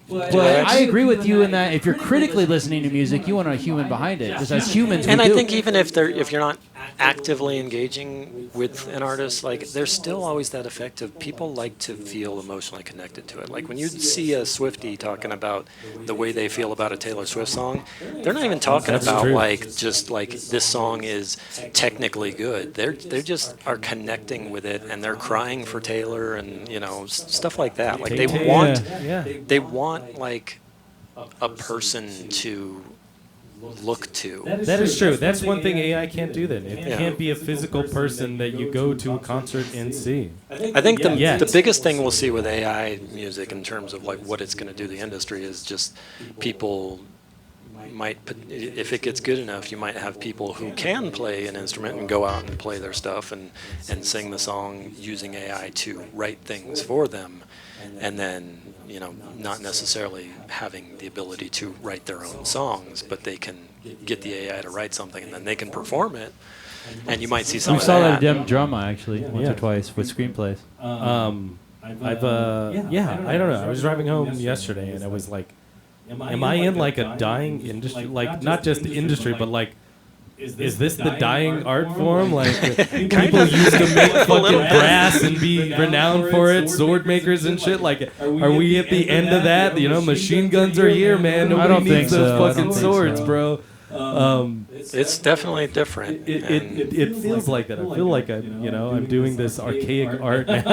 But I agree with you in that if you're critically listening to music, you want a human behind it. Just as humans, And we I do. think even if you're not actively engaging with an artist, like there's still always that effect of people like to feel emotionally connected to it. Like when you see a Swiftie talking about the way they feel about a Taylor Swift song, they're not even talking about like just like this song is technically good. They just are connecting with it and they're crying for Taylor and stuff like that. Like they want like a person to look to. That is true. That's one thing AI can't do then. It can't be a physical person that you go to a concert and see. I think the biggest thing we'll see with AI music in terms of like what it's going to do to the industry is just people might, if it gets good enough, you might have people who can play an instrument and go out and play their stuff and sing the song using AI to write things for them. And then, not necessarily having the ability to write their own songs, but they can get the AI to write something and then they can perform it. And you might see some We of saw that that. at Drama actually once or twice with screenplays. I don't know. I was driving home yesterday and I was like, am I in like a dying industry? Like not just the industry, but like, is this the dying art form? Like people used to make fucking brass and be renowned for it, sword makers and shit. Like, are we at the end of that? Machine guns are here, man. Nobody needs those fucking swords, bro. It's definitely different. It feels like that. I feel like I'm doing this archaic art now.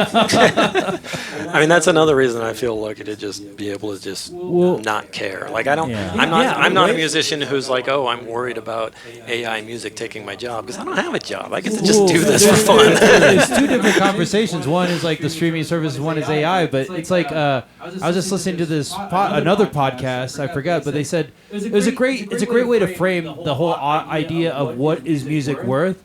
I mean, that's another reason I feel lucky to just be able to just not care. Like I'm not a musician who's like, oh, I'm worried about AI music taking my job because I don't have a job. I get to just do this for fun. There's two different conversations. One is like the streaming service. One is AI. But it's like I was just listening to this another podcast. I forgot, but they said it's a great way to frame the whole idea of what is music worth.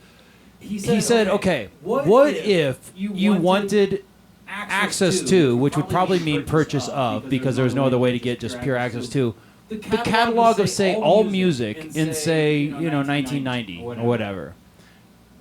He said, okay, what if you wanted access to, which would probably mean purchase of, because there was no other way to get just pure access to, the catalog of, say, all music in, say, 1990 or whatever.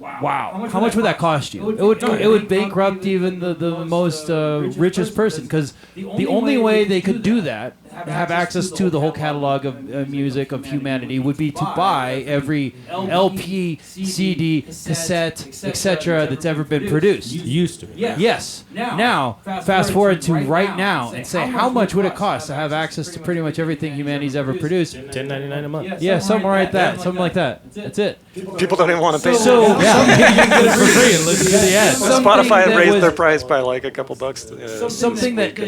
Wow, how much would that cost you? It would bankrupt even the most richest person, because the only way they could do that, have access to the whole catalog of music of humanity, would be to buy every LP, CD, cassette, etc. that's ever been produced. Used to be. Yes. Now, fast forward to right now and say, how much would it cost to have access to pretty much everything humanity's ever produced? $10.99 a month. Yeah, something like that. Something like that. That's it. People don't even want to pay. So, yeah. You can get it for free and listen to the ads. Spotify raised their price by like a couple bucks. Something that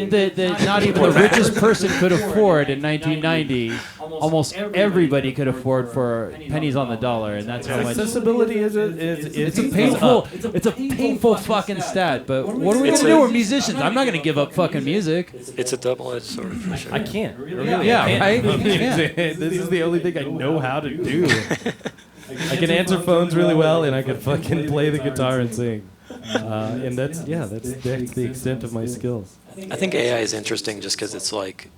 not even the richest person could afford in 1990, almost everybody could afford for pennies on the dollar, and that's how much. Accessibility It's a painful fucking stat. But what are we gonna do? We're musicians. I'm not gonna give up fucking music. It's a double-edged sword for sure. I can't. Yeah, right. Yeah. This is the only thing I know how to do. I can answer phones really well, and I can fucking play the guitar and sing. And that's the extent of my skills. I think AI is interesting just because it's like,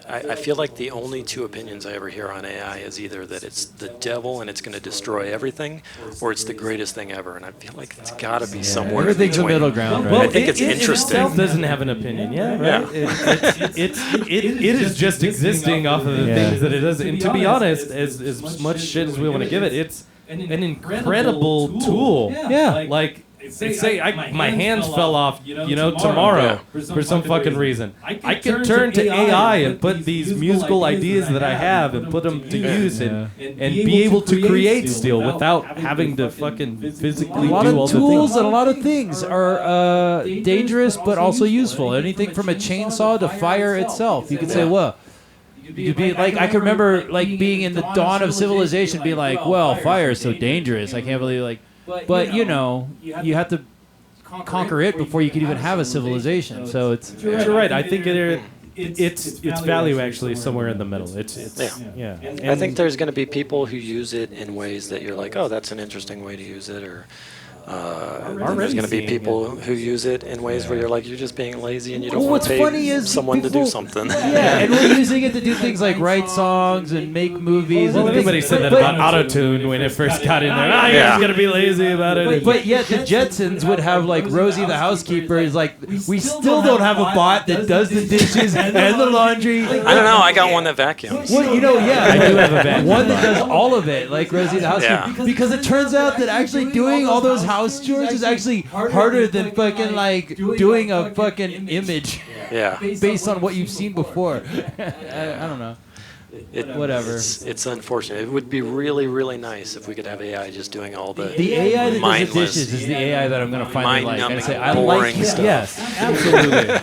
I feel like the only two opinions I ever hear on AI is either that it's the devil and it's going to destroy everything, or it's the greatest thing ever. And I feel like it's got to be somewhere. Everything's a in between. middle ground, right? Well, I think it's It interesting. itself doesn't have an opinion, yeah, right? Yeah. It is just existing off of the things that it does. And to be honest, as much shit as we want to give it, it's an incredible tool. Yeah. Like, say my hands fell off, tomorrow for some fucking reason. I can turn to AI and put these musical ideas that I have and put them to use and be able to create still without having to fucking physically do all the things. A lot of tools and a lot of things are dangerous but also useful. Anything from a chainsaw to fire itself. You could say, well, you'd be like, I can remember like being in the dawn of civilization, being like, well, fire is so dangerous. I can't believe But you have to conquer it before you could even have a civilization. So it's. You're right. I think its value actually is somewhere in the middle. It's yeah. And I think there's going to be people who use it in ways that you're like, oh, that's an interesting way to use it, or there's going to be people who use it in ways where you're like, you're just being lazy and you don't want to pay someone to do something. Yeah, and we're using it to do things like write songs and make movies. Well, everybody said that about autotune when it first got in there. You're just going to be lazy about it. But yet the Jetsons would have like Rosie the housekeeper is like, we still don't have a bot that does the dishes and the laundry. I don't know. I got one that vacuums. Well, I do have a vacuum. One that does all of it, like Rosie the housekeeper. Yeah. Because it turns out that actually doing all those house chores is actually harder than fucking like doing a fucking image. Yeah. Based on what you've seen before. I don't know. Whatever. It's unfortunate. It would be really, really nice if we could have AI just doing all the AI that mindless, does the dishes is the AI that I'm going to finally like. And say, I boring like stuff. Yes, absolutely.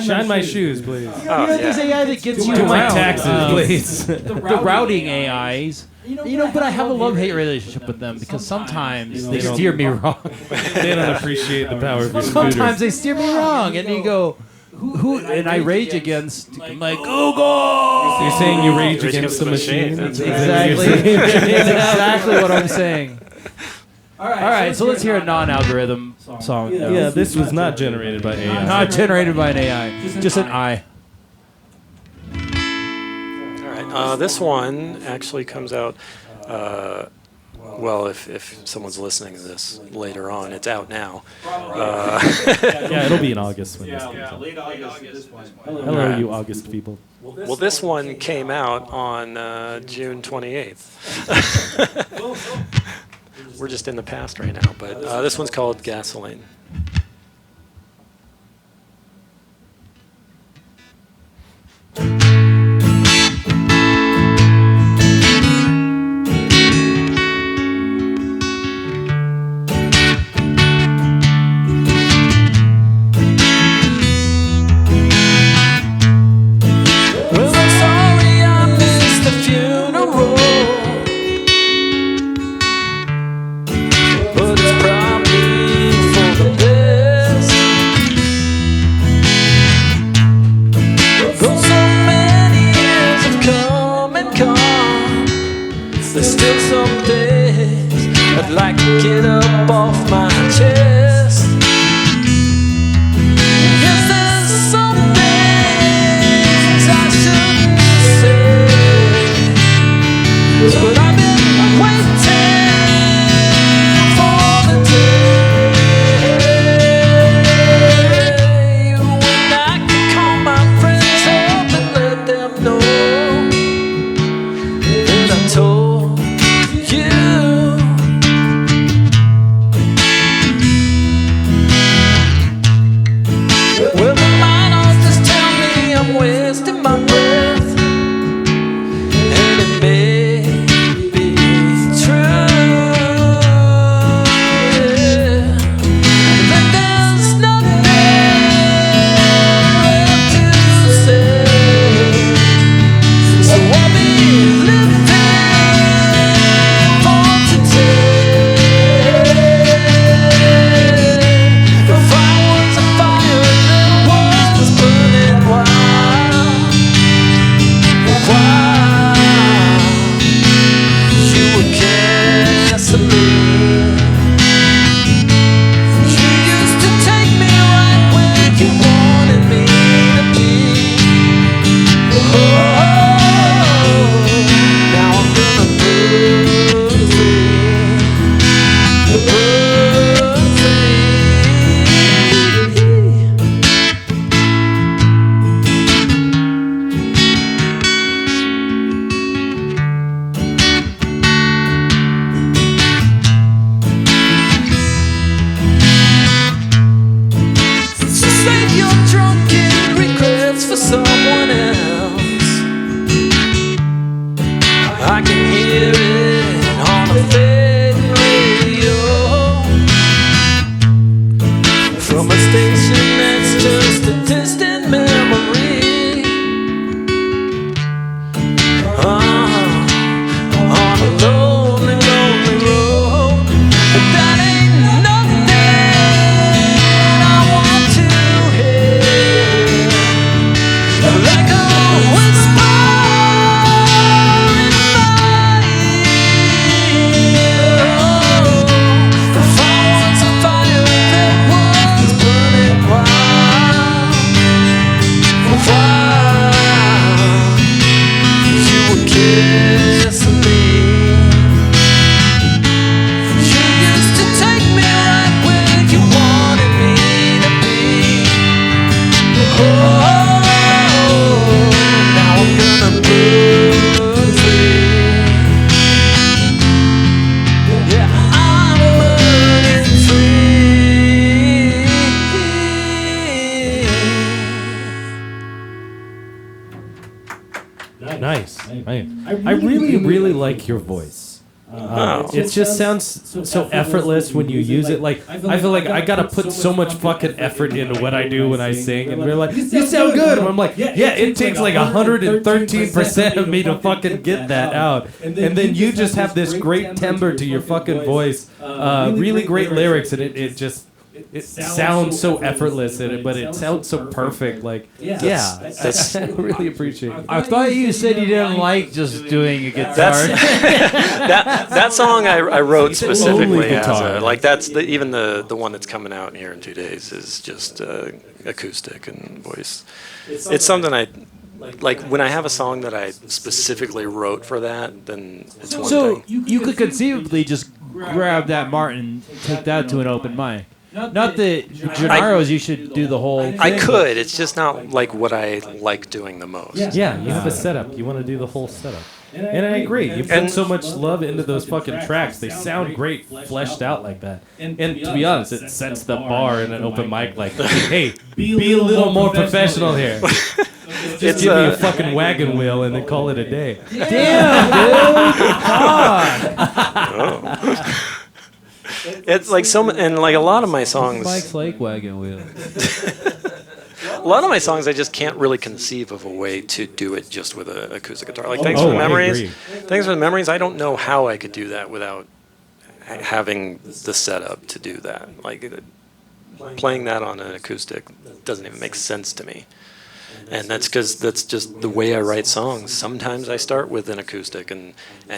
Shine my shoes, please. There's AI that gets you Do my around. taxes, please. The routing AIs. But I have a love-hate relationship with them because sometimes they steer me wrong. They don't appreciate the power of your scooter. Sometimes they steer me wrong, and you go, who? And I rage against. I'm like, Google. You're saying you rage against the machine? Exactly. It's exactly what I'm saying. All right, so let's hear a non-algorithm song. Yeah, this was not generated by AI. Not generated by an AI, just an I. This one actually comes out, well, if someone's listening to this later on, it's out now. Yeah, it'll be in August when this comes out. Late August at this point. Hello, you August people. Well, this one came out on June 28th. We're just in the past right now, but this one's called Gasoline. There's still some days I'd like to get up off my chest. Yes, there's some things I shouldn't say, but I've been waiting someone else. I can hear it on the fading radio, from a station that's just a distant memory. On a lonely, lonely road, but that ain't nothing I want to hear. Like a whisper in my ear. If I was a fire that was burning wild, you were kissing me. You used to take me right where you wanted me to be. Oh, now I'm gonna burn free. Yeah, I'm burning free. Nice. I really like your voice. It just sounds so effortless when you use it. Like I feel like I gotta put so much fucking effort into what I do when I sing, and they're like, "You sound good," and I'm like, "Yeah, it takes like 113% of me to fucking get that out." And then you just have this great timbre to your fucking voice, really great lyrics, and it just. It sounds so effortless in it, but it sounds so perfect. Like, that's I really appreciate it. I thought you said you didn't like just doing a guitar. That song I wrote specifically as guitar. that's even the one that's coming out here in 2 days is just acoustic and voice. It's something I like when I have a song that I specifically wrote for that. Then it's one So thing. you could conceivably just grab that Martin, take that to an open mic. Not that Gennaro's, you should do the whole thing. I could. It's just not like what I like doing the most. Yeah, you have a setup. You want to do the whole setup. And I agree. You put so much love into those fucking tracks. They sound great, fleshed out like that. And to be honest, it sets the bar in an open mic like, hey, be a little more professional here. Just give me a fucking wagon wheel and then call it a day. Damn, dude! It's like and like a lot of my songs. Spike's like wagon wheel. A lot of my songs, I just can't really conceive of a way to do it just with an acoustic guitar. Like Thanks for the Memories. Thanks for the Memories. I don't know how I could do that without having the setup to do that. Like playing that on an acoustic doesn't even make sense to me. And that's because that's just the way I write songs. Sometimes I start with an acoustic and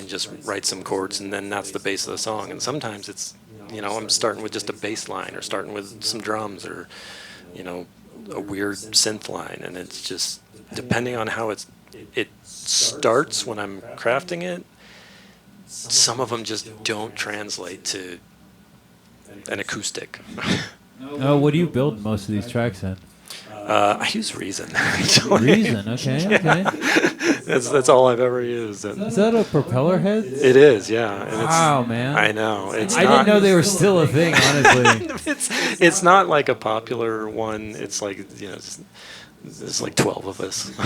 just write some chords, and then that's the base of the song. And sometimes it's, I'm starting with just a bass line or starting with some drums or, a weird synth line. And it's just, depending on how it starts when I'm crafting it, some of them just don't translate to an acoustic. Oh, what do you build most of these tracks in? I use Reason. Reason, okay. That's all I've ever used. Is that a propeller head? It is, yeah. And wow, man. I know. I didn't know they were still a thing, honestly. It's not like a popular one. It's like, there's like 12 of us. I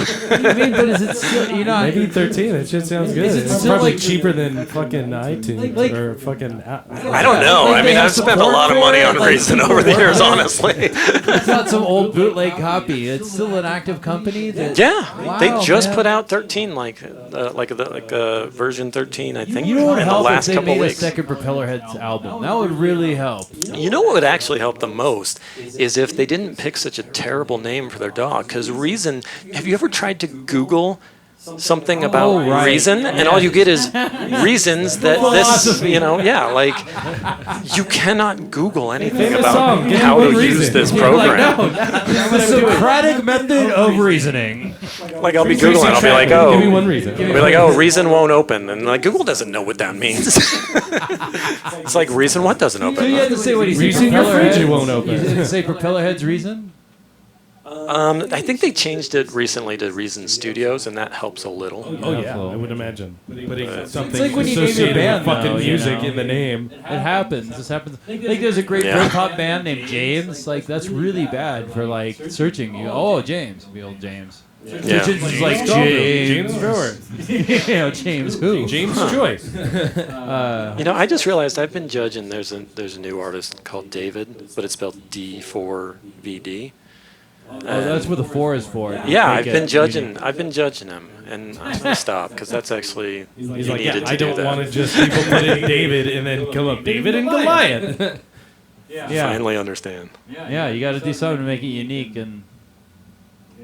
mean, but is it still, maybe 13. It just sounds good. It's probably cheaper than fucking iTunes or fucking. I don't know. I mean, I've spent a lot of money on Reason over the years, honestly. It's not some old bootleg copy. It's still an active company. Wow, they just put out 13, like version 13, I think, in the last couple if they made weeks. a second Propellerheads album. That would really help. You know what would actually help the most is if they didn't pick such a terrible name for their dog. Because Reason, have you ever tried to Google something about Reason, and all you get is reasons that this, you cannot Google anything about how to use this program. The Socratic method of reasoning. Like I'll be Googling, I'll be like, oh, give me one reason. I'll be like, oh, Reason won't open, and like Google doesn't know what that means. It's like Reason what doesn't open? So you had to say what he said. Reason your fridge won't open. You had to say Propellerheads Reason. I think they changed it recently to Reason Studios, and that helps a little. Oh yeah, I would imagine. Putting something it's like when you name your associated band, with fucking though, music in the name. It happens. This happens. Like there's a great Britpop band named James. Like that's really bad for like searching. You go, oh, James, be old James. Yeah. It's like James Stewart. James who? James Joyce. I just realized I've been judging. There's a new artist called David, but it's spelled D4VD. Oh, that's what the 4 is for. Yeah, Make I've it been judging. unique. I've been judging him, and I'm gonna stop because that's actually He's you like, needed to I do don't that. want to just people put in David and then come up David and Goliath. Yeah. Finally understand. Yeah, you got to do something to make it unique and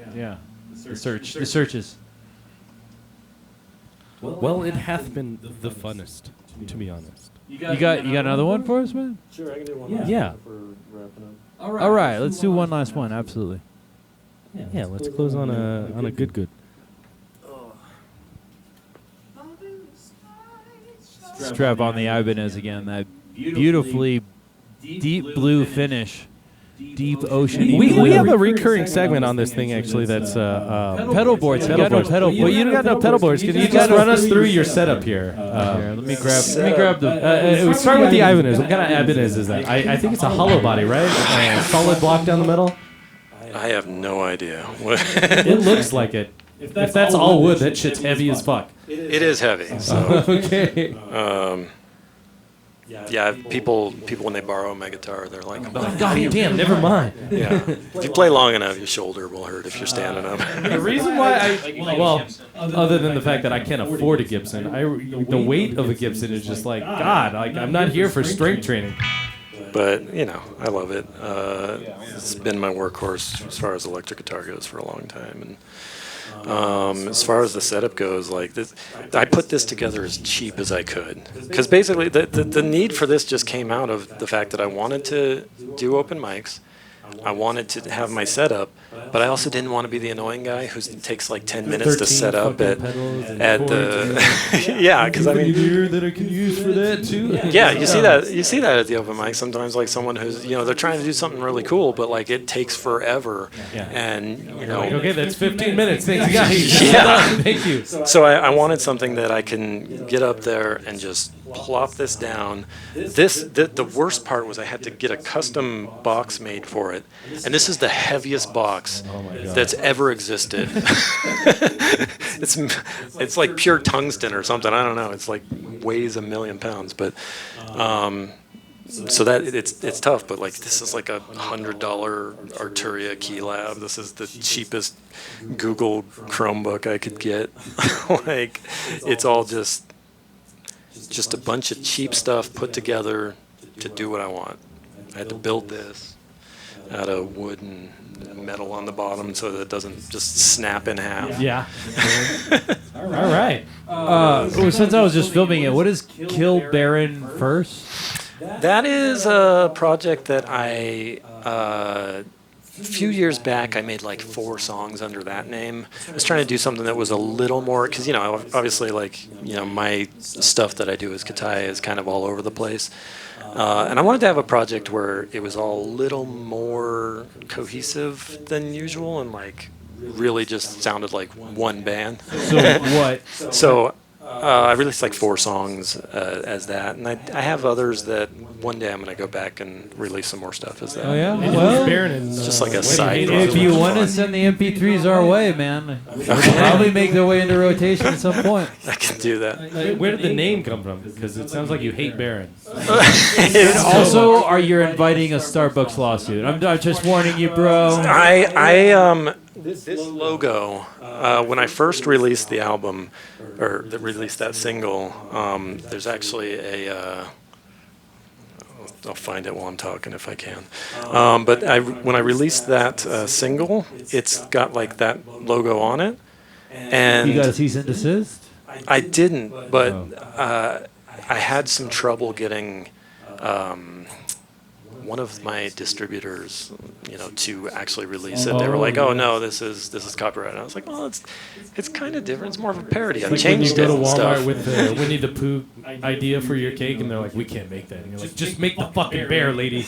the searches. Well, it hath been the funnest, to be honest. You got another one for us, man? Sure, I can do one. Yeah. All right, let's do one last one. Absolutely. Yeah, let's close on a good. Strap on the Ibanez again. That beautifully deep blue finish, deep ocean. We have a recurring segment on this thing actually. That's pedal boards. You got no pedal Well, boards. you don't got no pedal boards. Can you just run us through your setup here? Here, let me grab the. We start with the Ibanez. What kind of Ibanez is that? I think it's a hollow body, right? Solid block down the middle. I have no idea. It looks like it. If that's all wood, that shit's heavy as fuck. It is heavy. So, Okay. yeah, people when they borrow my guitar, they're like, God damn, never mind. yeah. If you play long enough, your shoulder will hurt if you're standing up. The reason why other than the fact that I can't afford a Gibson, the weight of a Gibson is just like, God, like I'm not here for strength training. But I love it. It's been my workhorse as far as electric guitar goes for a long time, and as far as the setup goes, like this, I put this together as cheap as I could, because basically the need for this just came out of the fact that I wanted to do open mics. I wanted to have my setup, but I also didn't want to be the annoying guy who takes like 10 minutes to set up at the yeah, because I mean gear that I can use for that too. yeah, you see that at the open mic sometimes, like someone who's they're trying to do something really cool, but like it takes forever, and Like, okay, that's 15 minutes. Thanks, guys. Yeah. Thank you. So I wanted something that I can get up there and just plop this down. The worst part was I had to get a custom box made for it, and this is the heaviest box that's ever existed. It's like pure tungsten or something. I don't know. It's like weighs 1,000,000 pounds, but so that it's tough. But like this is like $100 Arturia Keylab. This is the cheapest Google Chromebook I could get. Like it's all just a bunch of cheap stuff put together to do what I want. I had to build this out of wood and metal on the bottom so that it doesn't just snap in half. Yeah. All right. Since I was just filming it, what is Kill Baron First? That is a project that a few years back I made like 4 songs under that name. I was trying to do something that was a little more, because obviously like my stuff that I do as cutaia is kind of all over the place. And I wanted to have a project where it was all a little more cohesive than usual and like really just sounded like one band. So what? So I released like 4 songs as that, and I have others that one day I'm going to go back and release some more stuff as that. Oh yeah. Well, Well, It's just like a side if project. you want to send the MP3s our way, man, they'll probably make their way into rotation at some point. I can do that. Where did the name come from? Because it sounds like you hate Baron. And also, you're inviting a Starbucks lawsuit. I'm just warning you, bro. This logo, when I first released the album, or released that single, there's actually I'll find it while I'm talking if I can. But when I released that single, it's got like that logo on it. And You got a cease and desist? I didn't, but I had some trouble getting one of my distributors, to actually release it. They were like, "Oh no, this is copyright." And I was like, "Well, it's kind of different. It's more of a parody. I Like when changed you it go to and Walmart stuff." with the Winnie the Pooh idea for your cake, and they're like, "We can't make that." And you're like, "Just make the fucking bear, lady."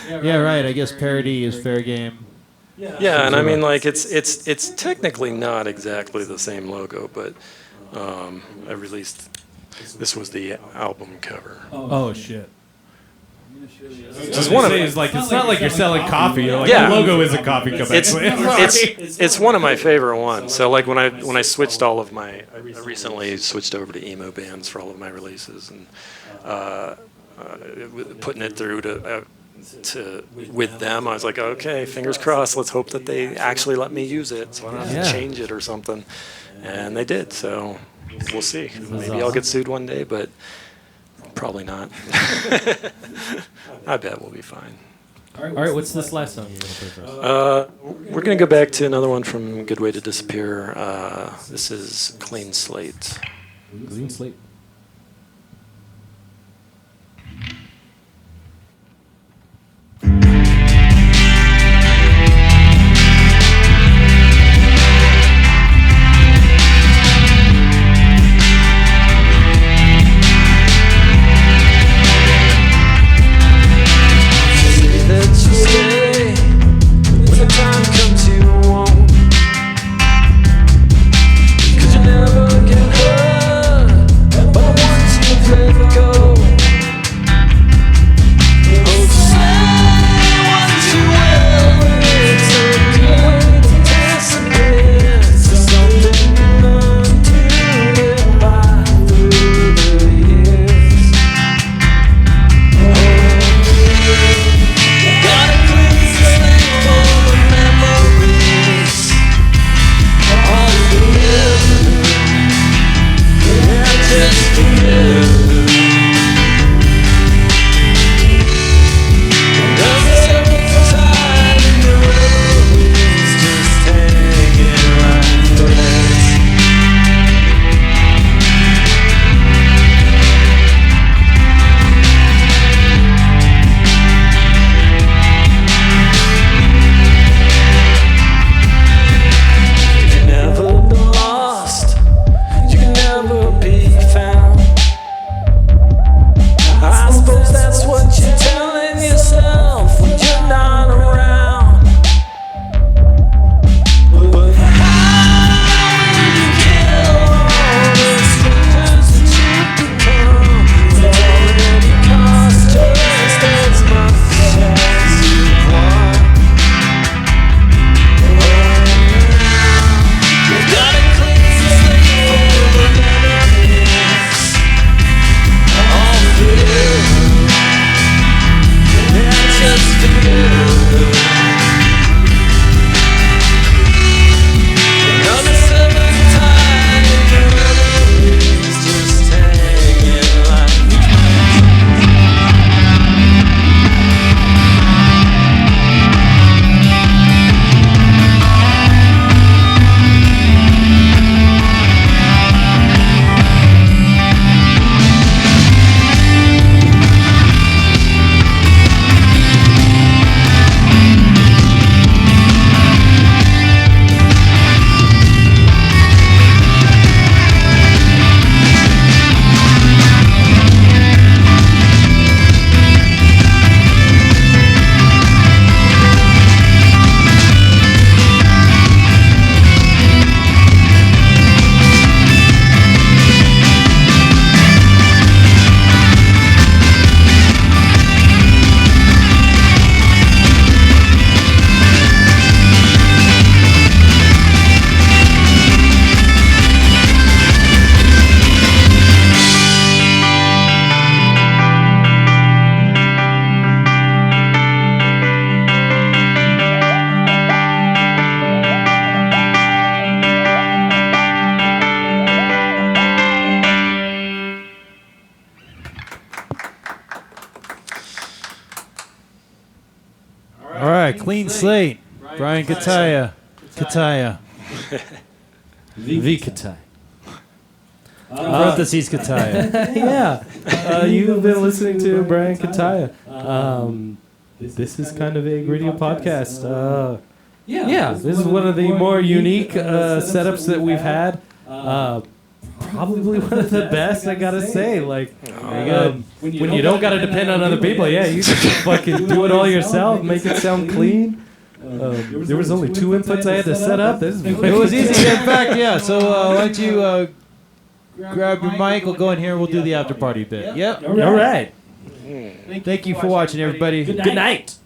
Yeah, right. I guess parody is fair game. Yeah, and I mean, like it's technically not exactly the same logo, but I released. This was the album cover. Oh shit. It's one of it's like it's not like you're selling coffee. Like Yeah. the logo is a coffee cup. It's one of my favorite ones. So like when I switched all of my, I recently switched over to emo bands for all of my releases, and putting it through to with them, I was like, okay, fingers crossed. Let's hope that they actually let me use it, so I don't have to change it or something. And they did. So we'll see. Maybe I'll get sued one day, but probably not. I bet we'll be fine. All right, what's this last song you're gonna play for us? We're gonna go back to another one from Good Way to Disappear. This is Clean Slate. Clean Slate. All right, Clean Slate. Brian Cutaia. Cutaia. The Cutaia. Parentheses Cutaia. Yeah. You've been listening to Brian Cutaia. This is Kind of a Radio podcast. This is one of the more unique setups that we've had. Probably one of the best, I gotta say. Like, when you don't gotta depend on other people, you just fucking do it all yourself, make it sound clean. There was only 2 inputs I had to set up. It was easy. In fact, yeah. So why don't you grab your mic? We'll go in here. We'll do the after party bit. Yep. All right. Thank you for watching, everybody. Good night.